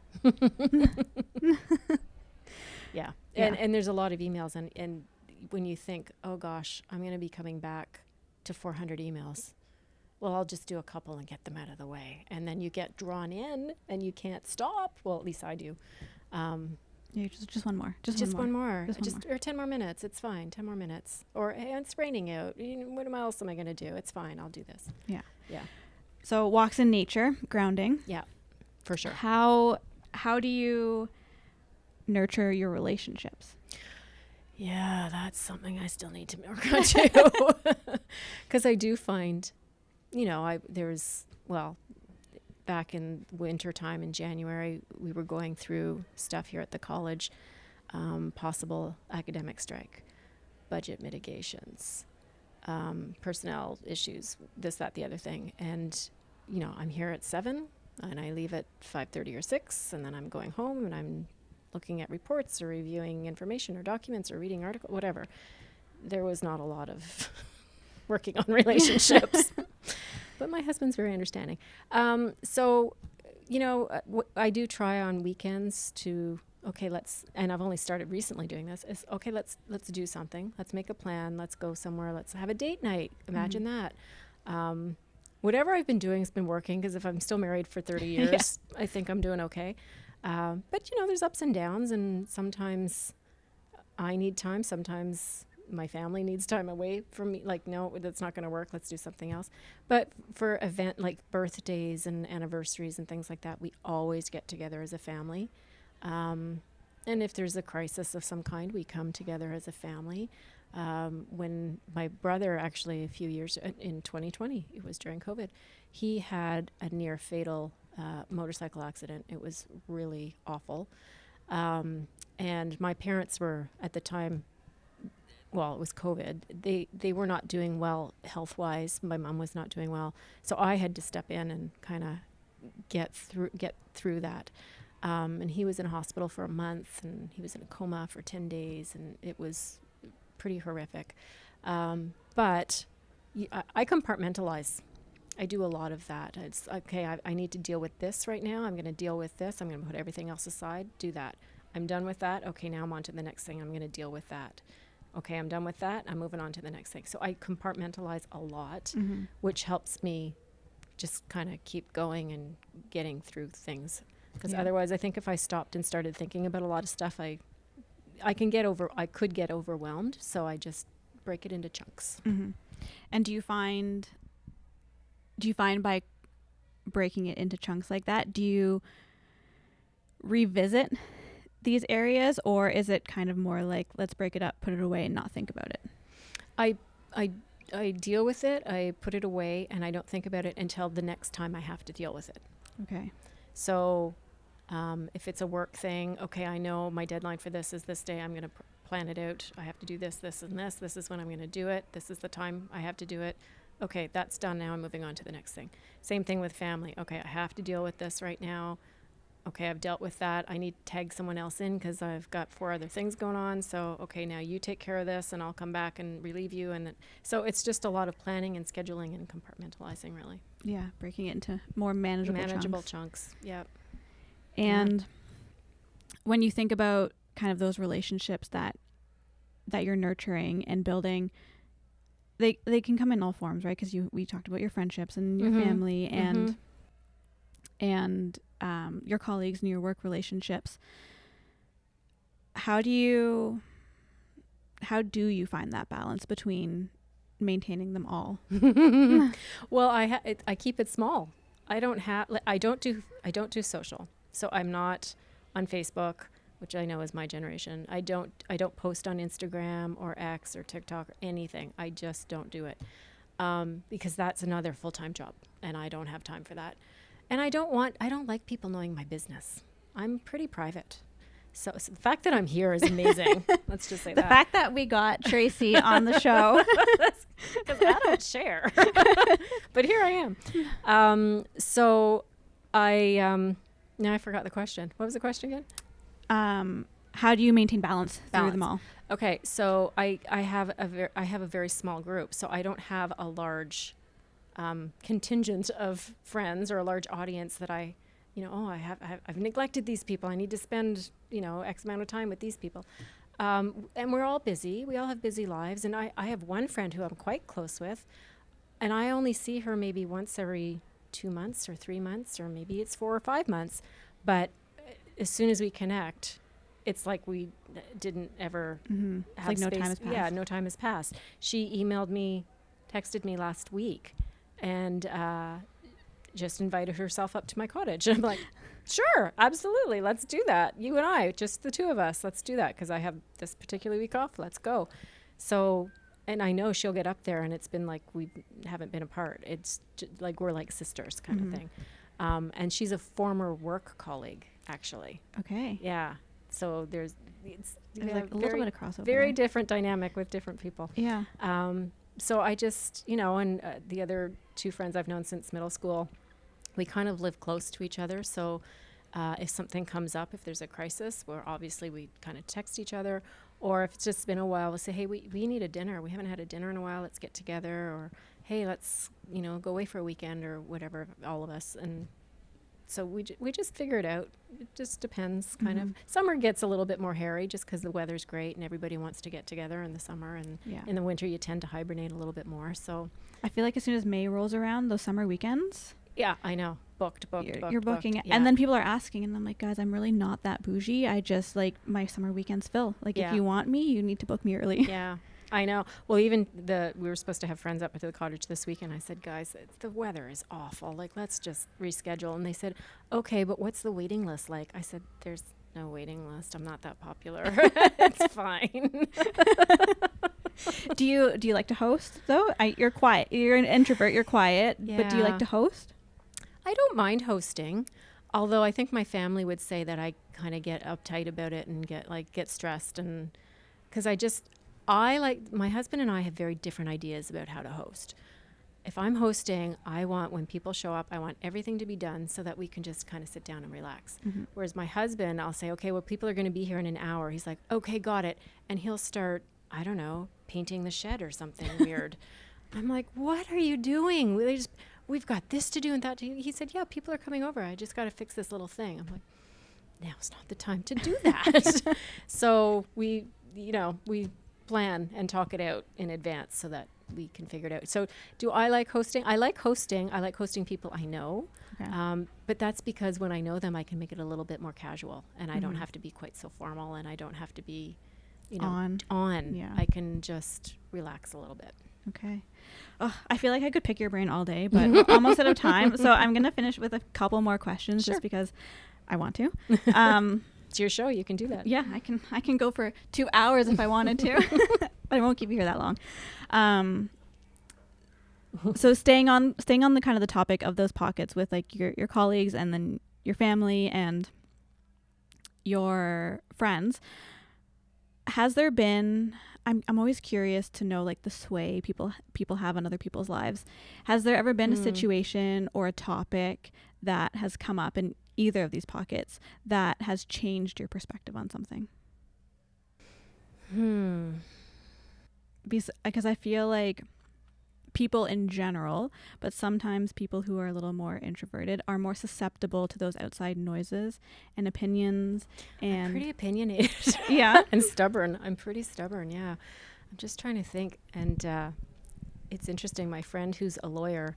Yeah. And there's a lot of emails and when you think, oh gosh, I'm going to be coming back to 400 emails. Well, I'll just do a couple and get them out of the way. And then you get drawn in and you can't stop. Well, at least I do. Yeah, just one more. Just one more. Or 10 more minutes. It's fine. 10 more minutes. Or, hey, it's raining out. What else am I going to do? It's fine. I'll do this. Yeah. Yeah. So walks in nature, grounding. Yeah, for sure. How do you nurture your relationships? Yeah, that's something I still need to work on too. Because I do find, that's back in winter time in January, we were going through stuff here at the college, possible academic strike, budget mitigations, personnel issues, this, that, the other thing. And, I'm here at 7 and I leave at 5:30 or 6, and then I'm going home and I'm looking at reports or reviewing information or documents or reading articles, whatever. There was not a lot of working on relationships, but my husband's very understanding. So, I do try on weekends to, and I've only started recently doing this, is let's do something. Let's make a plan. Let's go somewhere. Let's have a date night. Imagine that. Whatever I've been doing has been working, because if I'm still married for 30 years, I think I'm doing okay. But, there's ups and downs, and sometimes I need time. Sometimes my family needs time away from me. Like, no, that's not going to work. Let's do something else. But for event like birthdays and anniversaries and things like that, we always get together as a family. And if there's a crisis of some kind, we come together as a family. When my brother, actually a few years in 2020, it was during COVID, he had a near fatal motorcycle accident. It was really awful. And my parents were, at the time, well, it was COVID, they were not doing well health-wise. My mom was not doing well. So I had to step in and kind of get through that. And he was in a hospital for a month, and he was in a coma for 10 days, and it was pretty horrific. But I compartmentalize. I do a lot of that. It's okay, I need to deal with this right now. I'm going to deal with this. I'm going to put everything else aside, do that. I'm done with that. Okay, now I'm on to the next thing. I'm going to deal with that. Okay, I'm done with that. I'm moving on to the next thing. So I compartmentalize a lot, which helps me just kind of keep going and getting through things. Because otherwise, I think if I stopped and started thinking about a lot of stuff, I could get overwhelmed. So I just break it into chunks. Mm-hmm. And do you find by breaking it into chunks like that, do you revisit these areas, or is it kind of more like, let's break it up, put it away, and not think about it? I deal with it, I put it away, and I don't think about it until the next time I have to deal with it. Okay. So if it's a work thing, okay, I know my deadline for this is this day. I'm going to plan it out. I have to do this, this, and this. This is when I'm going to do it. This is the time I have to do it. Okay, that's done now. I'm moving on to the next thing. Same thing with family. Okay, I have to deal with this right now. Okay, I've dealt with that. I need to tag someone else in because I've got 4 other things going on. So, okay, now you take care of this, and I'll come back and relieve you. And so it's just a lot of planning and scheduling and compartmentalizing, really. Yeah, breaking it into more manageable chunks. Yep. And when you think about kind of those relationships that you're nurturing and building, they can come in all forms, right? Because we talked about your friendships and your family and your colleagues and your work relationships. How do you find that balance between maintaining them all? Well, I keep it small. I don't do social. So I'm not on Facebook, which I know is my generation. I don't post on Instagram or X or TikTok or anything. I just don't do it. Because that's another full-time job, and I don't have time for that. And I don't like people knowing my business. I'm pretty private. So the fact that I'm here is amazing. Let's just say that. The fact that we got Tracy on the show. Because I don't share. But here I am. So now I forgot the question. What was the question again? How do you maintain balance through them all? Okay, so I have a very small group, so I don't have a large contingent of friends or a large audience that I've neglected these people. I need to spend X amount of time with these people, and we're all busy. We all have busy lives, and I have one friend who I'm quite close with, and I only see her maybe once every 2 months or 3 months, or maybe it's 4 or 5 months. But as soon as we connect, it's like we didn't ever have like space. No time has passed. Yeah, no time has passed. She texted me last week, and just invited herself up to my cottage. And I'm like, sure, absolutely, let's do that. You and I, just the 2 of us, let's do that, because I have this particular week off. Let's go. So, and I know she'll get up there, and it's been like we haven't been apart. It's like we're like sisters kind of thing. And she's a former work colleague, actually. Okay. Yeah. So there's like a little bit of crossover. Very different dynamic with different people. Yeah. So I just, and the other two friends I've known since middle school, we kind of live close to each other. So if something comes up, if there's a crisis, we kind of text each other. Or if it's just been a while, we'll say, hey, we need a dinner. We haven't had a dinner in a while. Let's get together. Or, hey, let's, go away for a weekend or whatever, all of us. And so we just figure it out. It just depends, kind of. Summer gets a little bit more hairy just because the weather's great and everybody wants to get together in the summer. And in the winter, you tend to hibernate a little bit more. So I feel like as soon as May rolls around, those summer weekends. Yeah, I know. Booked. You're booking it. Yeah. And then people are asking, and I'm like, guys, I'm really not that bougie. I just, like, my summer weekends fill. Like, if you want me, you need to book me early. Yeah, I know. Well, even we were supposed to have friends up to the cottage this weekend. I said, guys, the weather is awful. Like, let's just reschedule. And they said, okay, but what's the waiting list like? I said, there's no waiting list. I'm not that popular. It's fine. Do you like to host, though? You're quiet. You're an introvert. You're quiet. Yeah. But do you like to host? I don't mind hosting, although I think my family would say that I kind of get uptight about it and get stressed, and because my husband and I have very different ideas about how to host. If I'm hosting, I want, when people show up, I want everything to be done so that we can just kind of sit down and relax. Whereas my husband, I'll say, okay, well, people are going to be here in an hour. He's like, okay, got it. And he'll start, I don't know, painting the shed or something weird. I'm like, what are you doing? We've got this to do and that to do. He said, yeah, people are coming over. I just got to fix this little thing. I'm like, now's not the time to do that. So we plan and talk it out in advance so that we can figure it out. So do I like hosting? I like hosting. I like hosting people I know. Okay. But that's because when I know them, I can make it a little bit more casual, and I don't have to be quite so formal, and I don't have to be, on. Yeah. I can just relax a little bit. Okay. Oh, I feel like I could pick your brain all day, but we're almost out of time. So I'm going to finish with a couple more questions just because I want to. It's your show. You can do that. Yeah, I can go for 2 hours if I wanted to. I won't keep you here that long. So staying on the kind of the topic of those pockets with like your colleagues and then your family and your friends, has there been, I'm always curious to know like the sway people have on other people's lives. Has there ever been a situation or a topic that has come up in either of these pockets that has changed your perspective on something? Because I feel like people in general, but sometimes people who are a little more introverted are more susceptible to those outside noises and opinions. And I'm pretty opinionated. Yeah. And stubborn. I'm pretty stubborn. Yeah. I'm just trying to think. And it's interesting. My friend who's a lawyer,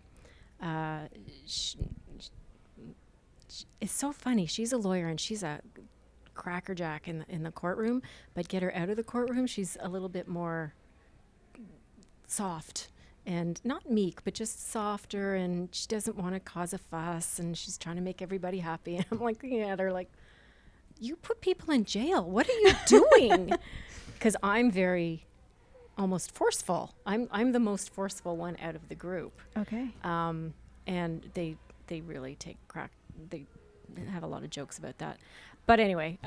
it's so funny. She's a lawyer and she's a crackerjack in the courtroom, but get her out of the courtroom, she's a little bit more soft. And not meek, but just softer, and she doesn't want to cause a fuss, and she's trying to make everybody happy. And I'm like looking at her like, you put people in jail. What are you doing? Because I'm very almost forceful. I'm the most forceful one out of the group. Okay. And they really take crack. They have a lot of jokes about that. But anyway,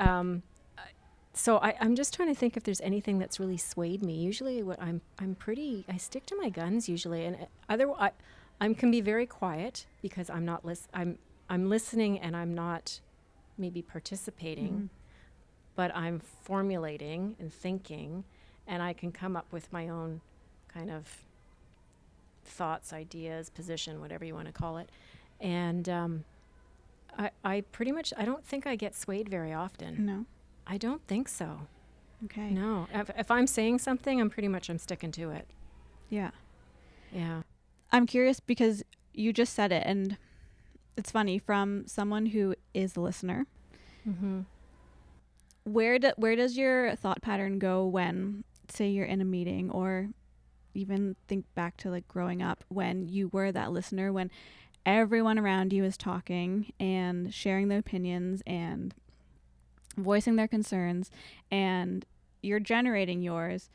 so I'm just trying to think if there's anything that's really swayed me. Usually I stick to my guns usually. And I can be very quiet because I'm listening and I'm not maybe participating, but I'm formulating and thinking, and I can come up with my own kind of thoughts, ideas, position, whatever you want to call it. And I pretty much, I don't think I get swayed very often. No. I don't think so. Okay. No. If I'm saying something, I'm sticking to it. Yeah. Yeah. I'm curious because you just said it, and it's funny, from someone who is a listener. Where does your thought pattern go when, say, you're in a meeting, or even think back to like growing up when you were that listener, when everyone around you is talking and sharing their opinions and voicing their concerns, and you're generating yours?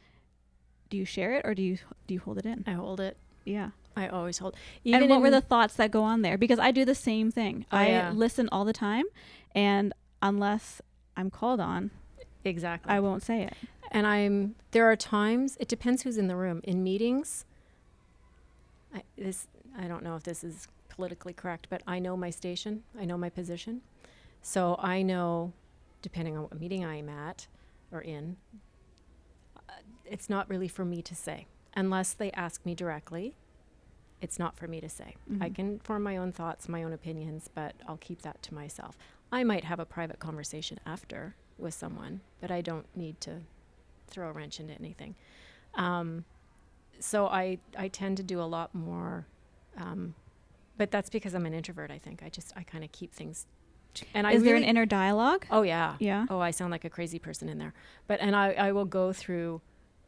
Do you share it or do you hold it in? I hold it. Yeah. I always hold. And what were the thoughts that go on there? Because I do the same thing. I listen all the time, and unless I'm called on, exactly, I won't say it. And there are times, it depends who's in the room. In meetings, I don't know if this is politically correct, but I know my station, I know my position. So I know, depending on what meeting I am at or in, it's not really for me to say. Unless they ask me directly, it's not for me to say. I can form my own thoughts, my own opinions, but I'll keep that to myself. I might have a private conversation after with someone, but I don't need to throw a wrench into anything. So I tend to do a lot more, but that's because I'm an introvert, I think. I kind of keep things. And Is there an inner dialogue? Oh, yeah. Yeah. Oh, I sound like a crazy person in there. And I will go through,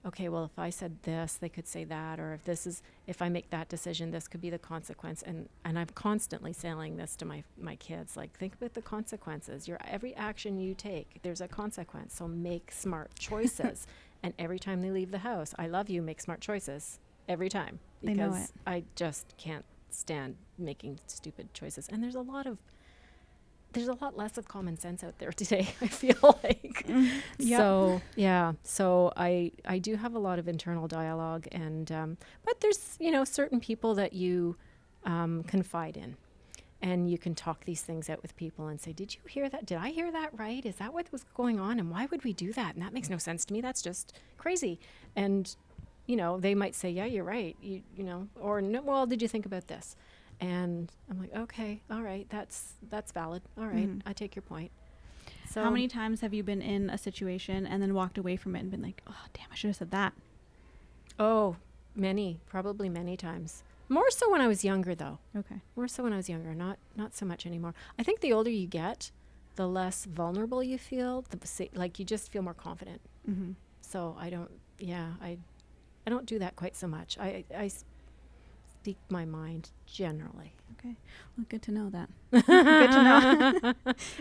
okay, well, if I said this, they could say that, or if I make that decision, this could be the consequence. And I'm constantly saying this to my kids, like, think about the consequences. Every action you take, there's a consequence. So make smart choices. And every time they leave the house, I love you, make smart choices. Every time. They know Because it. I just can't stand making stupid choices. And there's a lot less of common sense out there today, I feel like. Yep. So, yeah. So I do have a lot of internal dialogue, and but there's, certain people that you confide in, and you can talk these things out with people and say, did you hear that? Did I hear that right? Is that what was going on? And why would we do that? And that makes no sense to me. That's just crazy. And, they might say, yeah, you're right. Or no, well, did you think about this? And I'm like, okay, all right, that's valid. All right, I take your point. So how many times have you been in a situation and then walked away from it and been like, oh, damn, I should have said that? Oh, probably many times. More so when I was younger, though. Okay. More so when I was younger, not so much anymore. I think the older you get, the less vulnerable you feel. Like you just feel more confident. Mm-hmm. So I don't do that quite so much. I speak my mind generally. Okay. Well, good to know that. Good to know.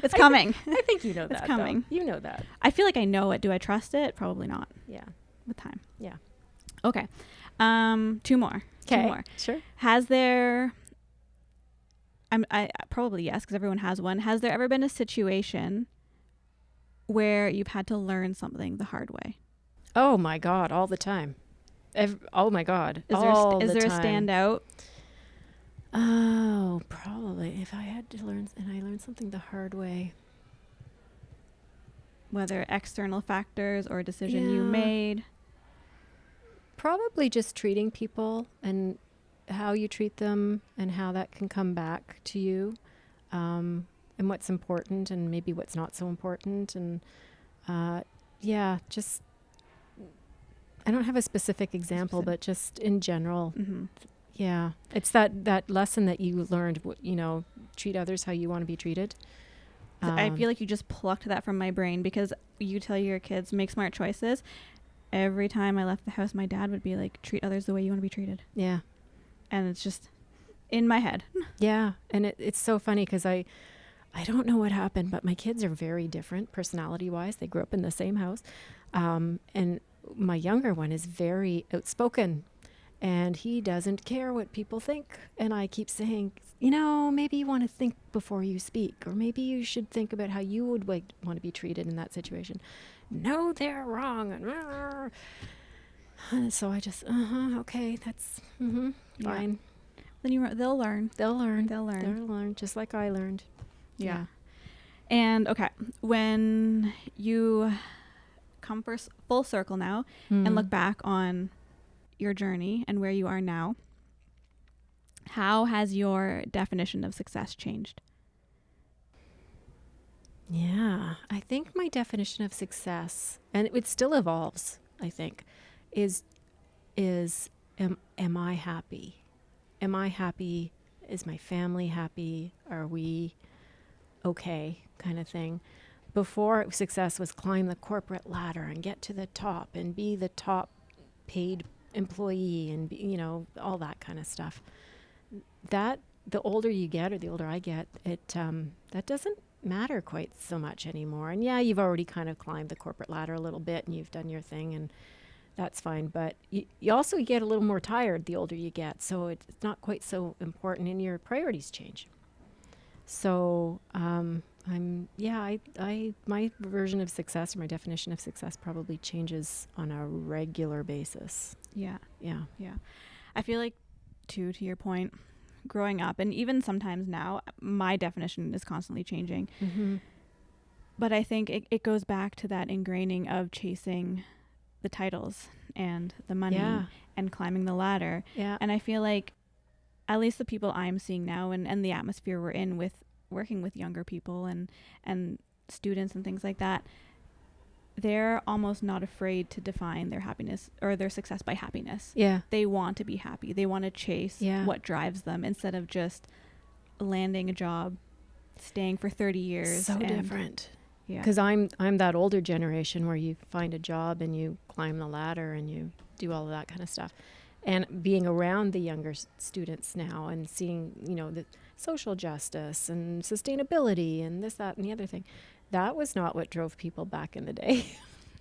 It's coming. I think you know that. It's coming. Though. You know that. I feel like I know it. Do I trust it? Probably not. Yeah. With time. Yeah. Okay. Two more. Okay. Two more. Sure. Has there... I probably yes, because everyone has one. Has there ever been a situation where you've had to learn something the hard way? Oh my God, all the time. Oh my God, is there a standout? Oh, probably. If I had to learn, and I learned something the hard way. Whether external factors or a decision you made. Probably just treating people and how you treat them and how that can come back to you, and what's important and maybe what's not so important. And just, I don't have a specific example, but just in general, yeah, it's that lesson that you learned, treat others how you want to be treated. I feel like you just plucked that from my brain, because you tell your kids, make smart choices. Every time I left the house, my dad would be like, treat others the way you want to be treated. Yeah. And it's just in my head. Yeah. And it's so funny because I don't know what happened, but my kids are very different personality-wise. They grew up in the same house. And my younger one is very outspoken, and he doesn't care what people think. And I keep saying, maybe you want to think before you speak, or maybe you should think about how you would want to be treated in that situation. No, they're wrong. And so I just, okay, that's fine. Then they'll learn. They'll learn just like I learned. Yeah. And okay, when you come full circle now and look back on your journey and where you are now, how has your definition of success changed? Yeah, I think my definition of success, and it still evolves, I think, is am I happy? Am I happy? Is my family happy? Are we okay? Kind of thing. Before, success was climb the corporate ladder and get to the top and be the top paid employee and be, all that kind of stuff. That the older you get, or the older I get, that doesn't matter quite so much anymore. And yeah, you've already kind of climbed the corporate ladder a little bit and you've done your thing, that's fine. But you also get a little more tired the older you get. So it's not quite so important, and your priorities change. So my version of success, or my definition of success, probably changes on a regular basis. Yeah. Yeah. Yeah. I feel like, too, to your point, growing up, and even sometimes now, my definition is constantly changing. Mm-hmm. But I think it goes back to that ingraining of chasing the titles and the money and climbing the ladder. Yeah. And I feel like at least the people I'm seeing now and the atmosphere we're in with working with younger people and students and things like that, they're almost not afraid to define their happiness or their success by happiness. Yeah. They want to be happy. They want to chase what drives them instead of just landing a job, staying for 30 years. So different. Yeah. Because I'm that older generation where you find a job and you climb the ladder and you do all of that kind of stuff. And being around the younger students now and seeing, the social justice and sustainability and this, that, and the other thing, that was not what drove people back in the day.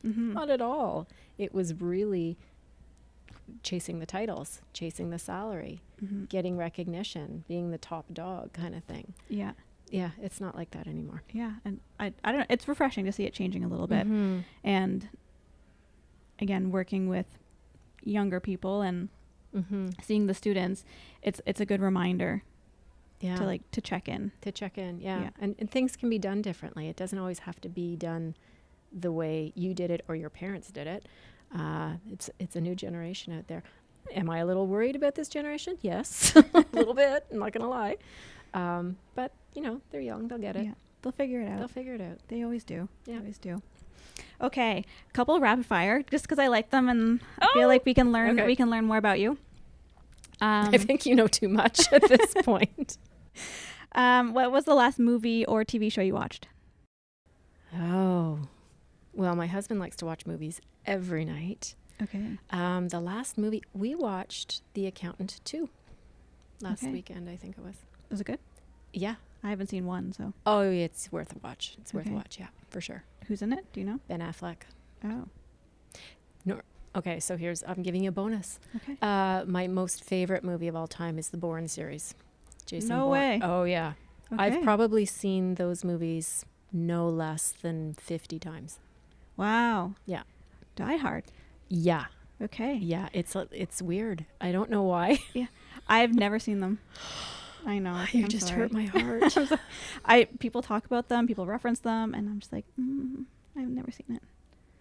Mm-hmm. Not at all. It was really chasing the titles, chasing the salary, Mm-hmm. getting recognition, being the top dog kind of thing. Yeah. Yeah, it's not like that anymore. Yeah. And I don't know, it's refreshing to see it changing a little bit. Mm-hmm. And again, working with younger people and Mm-hmm. seeing the students, it's a good reminder Yeah. to check in. To check in, yeah. Yeah. And things can be done differently. It doesn't always have to be done the way you did it or your parents did it. It's a new generation out there. Am I a little worried about this generation? Yes, a little bit. I'm not going to lie. But, they're young. They'll get it. Yeah. They'll figure it out. They'll figure it out. They always do. Yeah. They always do. Okay, couple rapid fire, just because I like them and I feel like we can learn. Okay. We can learn more about you. I think you know too much at this point. What was the last movie or TV show you watched? Oh, well, my husband likes to watch movies every night. Okay. The last movie we watched, The Accountant 2, last Okay. weekend. I think it was. Was it good? Yeah. I haven't seen one, so. Oh, it's worth a watch. It's worth a Okay. watch. Yeah, for sure. Who's in it? Do you know? Ben Affleck. Oh. Okay, so I'm giving you a bonus. Okay. My most favorite movie of all time is the Bourne series. Jason No Bourne. way. Oh, yeah. Okay. I've probably seen those movies no less than 50 times. Wow. Yeah. Die Hard. Yeah. Okay. Yeah, it's weird. I don't know why. I've never seen them. I know. You I'm just sorry. hurt my heart. People talk about them, people reference them, and I'm just like, I've never seen it.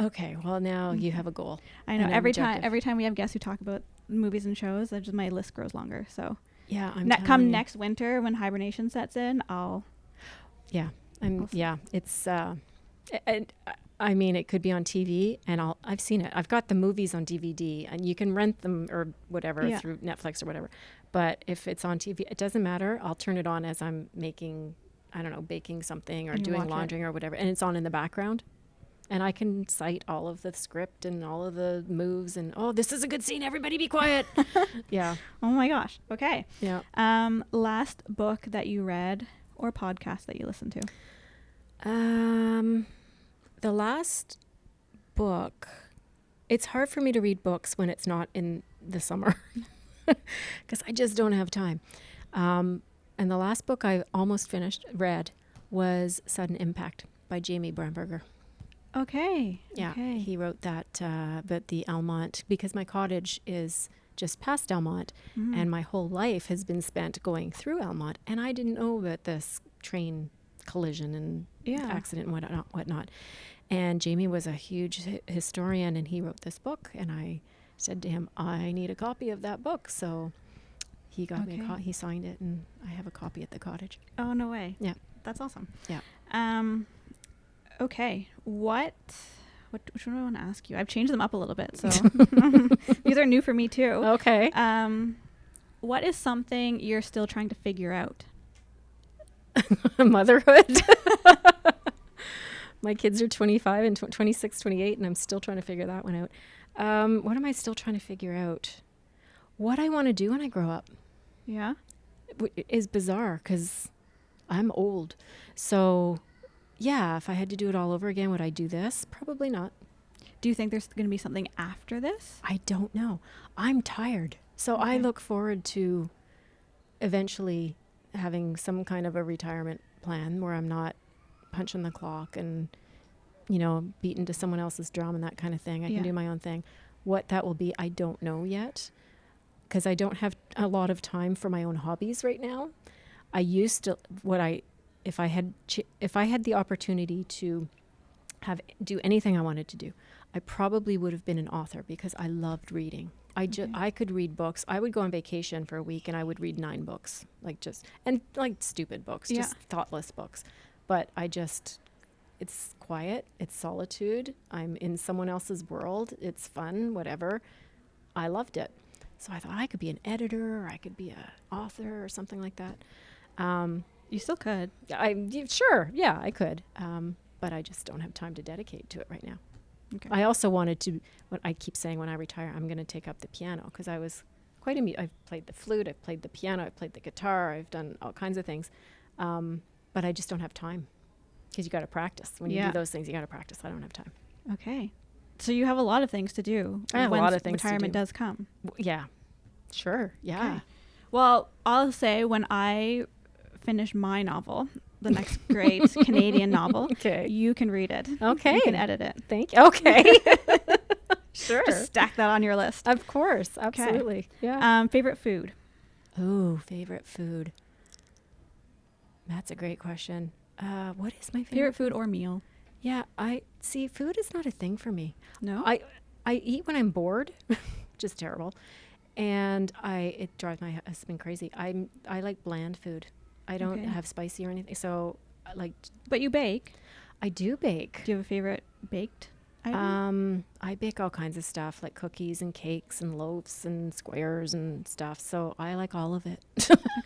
Okay, well now you have a goal. I know. and an Every objective. time we have guests who talk about movies and shows, my list grows longer. So Yeah, I'm come telling you. next winter when hibernation sets in, It's I mean, it could be on TV, and I've seen it. I've got the movies on DVD, and you can rent them or whatever through Netflix or whatever. But if it's on TV, it doesn't matter. I'll turn it on as I'm making, I don't know, baking something or And you doing watch laundry or whatever, and it's on in the background. And I can cite all of the script and all of the moves, and this is a good scene. Everybody be quiet. Yeah. Oh my gosh. Okay. Yeah. Last book that you read or podcast that you listened to? The last book, it's hard for me to read books when it's not in the summer because I just don't have time. And the last book I almost read was Sudden Impact by Jamie Bramberger. Okay. Yeah, Okay. he wrote that about the Almont, because my cottage is just past Almont, and my whole life has been spent going through Almont, and I didn't know about this train collision and accident and whatnot. And Jamie was a huge historian, and he wrote this book, and I said to him, I need a copy of that book. So he got me he signed it, and I have a copy at the cottage. Oh, no way. Yeah. That's awesome. Yeah. Okay. Which one do I want to ask you? I've changed them up a little bit, so these are new for me too. Okay. What is something you're still trying to figure out? Motherhood. My kids are 25 and 26, 28, and I'm still trying to figure that one out. What am I still trying to figure out? What I want to do when I grow up. Yeah. Is bizarre because I'm old. So, yeah, if I had to do it all over again, would I do this? Probably not. Do you think there's going to be something after this? I don't know. I'm tired. So I look forward to eventually having some kind of a retirement plan where I'm not punching the clock and, beaten to someone else's drum and that kind of thing. I can do my own thing. What that will be, I don't know yet, because I don't have a lot of time for my own hobbies right now. I used to, if I had the opportunity to do anything I wanted to do, I probably would have been an author because I loved reading. I could read books. I would go on vacation for a week and I would read 9 books, and stupid books, just thoughtless books. But it's quiet, it's solitude. I'm in someone else's world. It's fun, whatever. I loved it. So I thought I could be an editor or I could be an author or something like that. You still could. Sure, yeah, I could. But I just don't have time to dedicate to it right now. Okay. I also wanted to, what I keep saying when I retire, I'm going to take up the piano because I was quite I've played the flute, I've played the piano, I've played the guitar, I've done all kinds of things. But I just don't have time because you got to practice. When you do those things, you got to practice. I don't have time. Okay. So you have a lot of things to do. I have a lot of things to do. Retirement does come. Yeah. Sure. Yeah. Okay. Well, I'll say when I finish my novel, the next great Canadian novel, you can read it. Okay. You can edit it. Thank you. Okay. Sure. Just stack that on your list. Of course. Absolutely. Okay. Yeah. Favorite food? Oh, favorite food. That's a great question. What is my favorite food or meal? Yeah, food is not a thing for me. No? I eat when I'm bored, which is terrible. And it drives my husband crazy. I like bland food. I don't have spicy or anything. So But you bake? I do bake. Do you have a favorite baked item? I bake all kinds of stuff, like cookies and cakes and loaves and squares and stuff. So I like all of it.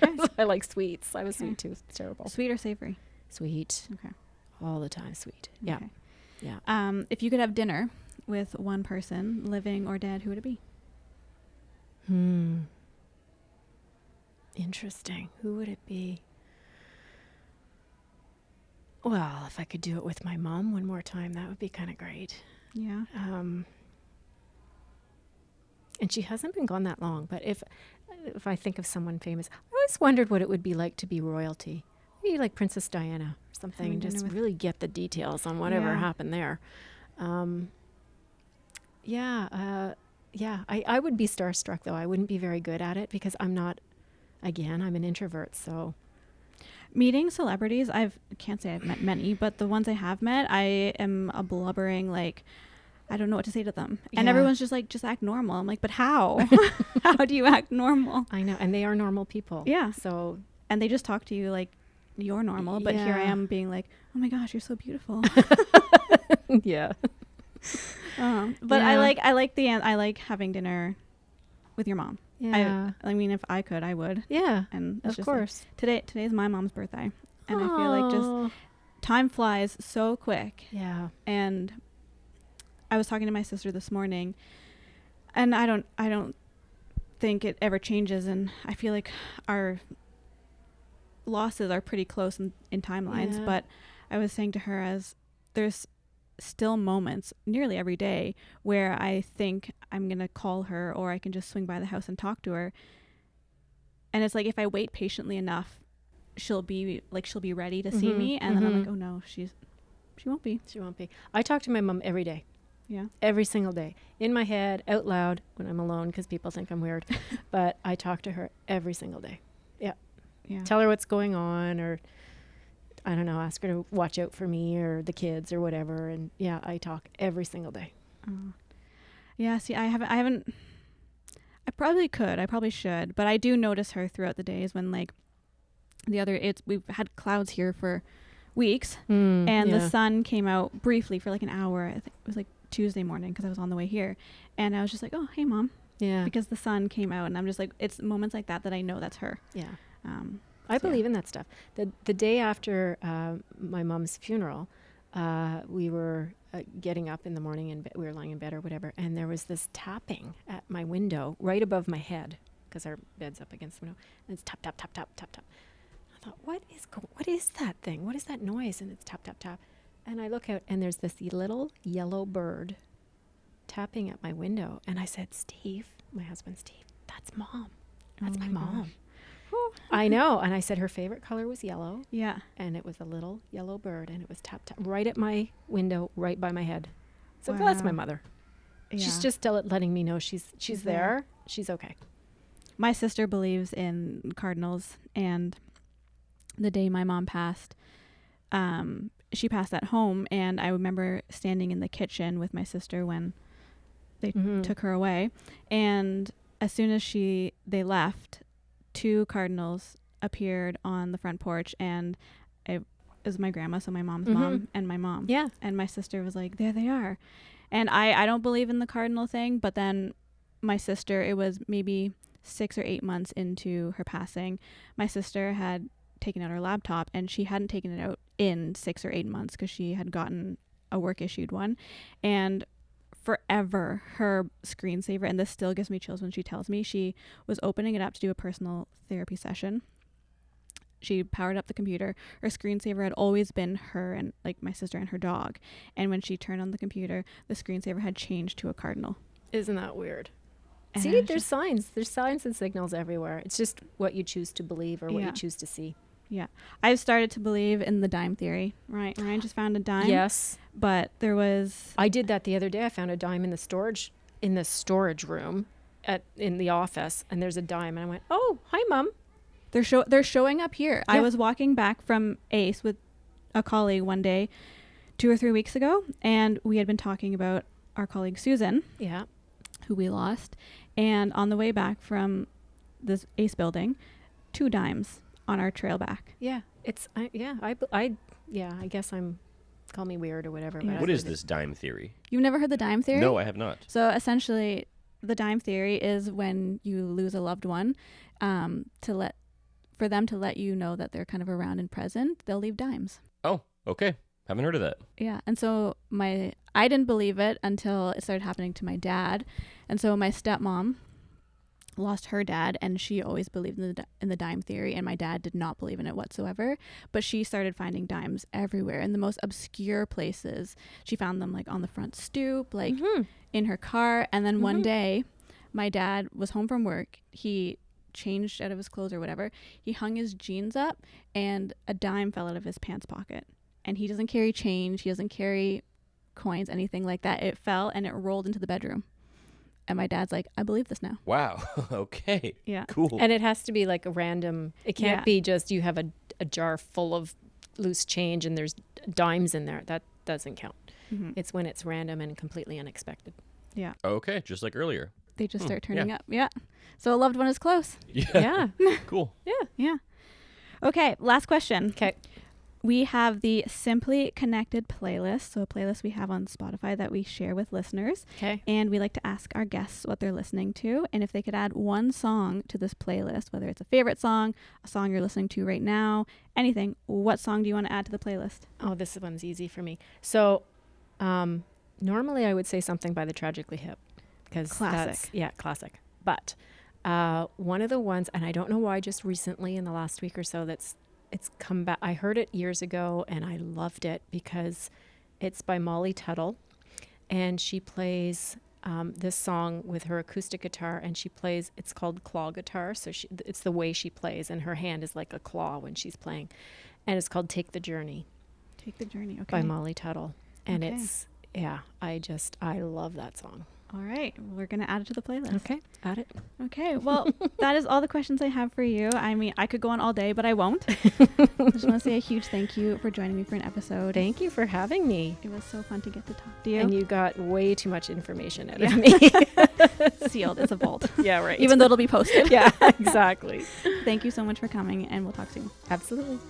Okay. I like sweets. I have a sweet tooth. It's terrible. Sweet or savory? Sweet. Okay. All the time sweet. Yeah. Okay. Yeah. If you could have dinner with one person, living or dead, who would it be? Interesting. Who would it be? Well, if I could do it with my mom one more time, that would be kind of great. Yeah. And she hasn't been gone that long, but if I think of someone famous, I always wondered what it would be like to be royalty. Maybe like Princess Diana or something, and just really get the details on whatever happened there. I would be starstruck, though. I wouldn't be very good at it because I'm an introvert, so... Meeting celebrities, can't say I've met many, but the ones I have met, I am a blubbering, I don't know what to say to them. Yeah. And everyone's just just act normal. I'm like, but how? How do you act normal? I know. And they are normal people. Yeah. So, and they just talk to you like you're normal, but here I am being like, oh my gosh, you're so beautiful. Yeah. But I like having dinner with your mom. Yeah. I mean, if I could, I would. Yeah. And of course. Today's my mom's birthday. And I feel like just time flies so quick. Yeah. And I was talking to my sister this morning, and I don't think it ever changes, and I feel like our losses are pretty close in timelines, but I was saying to her, as there's still moments nearly every day where I think I'm gonna call her, or I can just swing by the house and talk to her, and it's like if I wait patiently enough, she'll be ready to see me, and then I'm like, oh no, she won't be. I talk to my mom every day. Yeah. Every single day, in my head, out loud when I'm alone, because people think I'm weird, but I talk to her every single day. Yeah. Tell her what's going on, or I don't know, ask her to watch out for me or the kids or whatever. And I talk every single day. Yeah. See, I haven't, I probably could, I probably should, but I do notice her throughout the days when we've had clouds here for weeks, and the sun came out briefly for an hour. I think it was Tuesday morning because I was on the way here, and I was just like, oh, hey mom. Yeah. Because the sun came out, and I'm just like, it's moments like that I know that's her. Yeah. I believe in that stuff. The day after my mom's funeral, we were getting up in the morning, and we were lying in bed or whatever, and there was this tapping at my window right above my head, because our bed's up against the window, and it's tap, tap, tap, tap, tap, tap. I thought, what is that thing? What is that noise? And it's tap, tap, tap. And I look out, and there's this little yellow bird tapping at my window. And I said, Steve, my husband, Steve, that's Mom. That's my mom. I know. And I said her favorite color was yellow. Yeah. And it was a little yellow bird. And it was tap, tap right at my window, right by my head. So Wow. that's my mother. Yeah. She's just still letting me know she's there. She's okay. My sister believes in cardinals, and the day my mom passed, she passed at home, and I remember standing in the kitchen with my sister when they took her away, and as soon as they left, 2 cardinals appeared on the front porch, and it was my grandma, so my mom's mom and my mom. Yeah. And my sister was like, there they are. And I don't believe in the cardinal thing, but then my sister, it was maybe 6 or 8 months into her passing, my sister had taken out her laptop, and she hadn't taken it out in 6 or 8 months because she had gotten a work issued one. And forever, her screensaver, and this still gives me chills when she tells me, she was opening it up to do a personal therapy session. She powered up the computer. Her screensaver had always been her and like my sister and her dog. And when she turned on the computer, the screensaver had changed to a cardinal. Isn't that weird? And See, there's signs. There's signs and signals everywhere. It's just what you choose to believe or what you choose to see. Yeah. I've started to believe in the dime theory. Right. Ryan just found a dime. Yes. But there was... I did that the other day. I found a dime in the storage room in the office, and there's a dime. And I went, oh, hi, Mom. They're showing up here. Yeah. I was walking back from ACE with a colleague one day 2 or 3 weeks ago, and we had been talking about our colleague Susan, who we lost. And on the way back from this ACE building, 2 dimes on our trail back. Yeah. I guess call me weird or whatever. Yeah. But What is this dime theory? You've never heard the dime theory? No, I have not. So essentially, the dime theory is when you lose a loved one, for them to let you know that they're kind of around and present, they'll leave dimes. Oh, okay. Haven't heard of that. Yeah. And so I didn't believe it until it started happening to my dad. And so my stepmom lost her dad, and she always believed in the dime theory, and my dad did not believe in it whatsoever. But she started finding dimes everywhere in the most obscure places. She found them like on the front stoop, like in her car. And then one day my dad was home from work. He changed out of his clothes or whatever. He hung his jeans up, and a dime fell out of his pants pocket. And he doesn't carry change. He doesn't carry coins, anything like that. It fell and it rolled into the bedroom. And my dad's like, I believe this now. Wow. Okay. Yeah. Cool. And it has to be like a random, it can't be just you have a jar full of loose change and there's dimes in there. That doesn't count. It's when it's random and completely unexpected. Yeah. Okay. Just like earlier. They just start turning up. Yeah. So a loved one is close. Yeah. Cool. Yeah. Okay. Last question. Okay. We have the Simply Connected playlist. So a playlist we have on Spotify that we share with listeners. Okay. And we like to ask our guests what they're listening to. And if they could add one song to this playlist, whether it's a favorite song, a song you're listening to right now, anything, what song do you want to add to the playlist? Oh, this one's easy for me. So normally I would say something by the Tragically Hip. Because Classic. Classic. But one of the ones, and I don't know why just recently in the last week or so it's come back. I heard it years ago and I loved it because it's by Molly Tuttle, and she plays this song with her acoustic guitar, and it's called claw guitar. So it's the way she plays, and her hand is like a claw when she's playing, and it's called Take the Journey. Take the Journey. Okay. By Molly Tuttle. And Okay. I love that song. All right. We're going to add it to the playlist. Okay. Add it. Okay. Well, that is all the questions I have for you. I mean, I could go on all day, but I won't. I just want to say a huge thank you for joining me for an episode. Thank you for having me. It was so fun to get to talk to you. And you got way too much information out of me. Sealed. It's a vault. Yeah, right. Even though it'll be posted. Yeah, exactly. Thank you so much for coming, and we'll talk soon. Absolutely.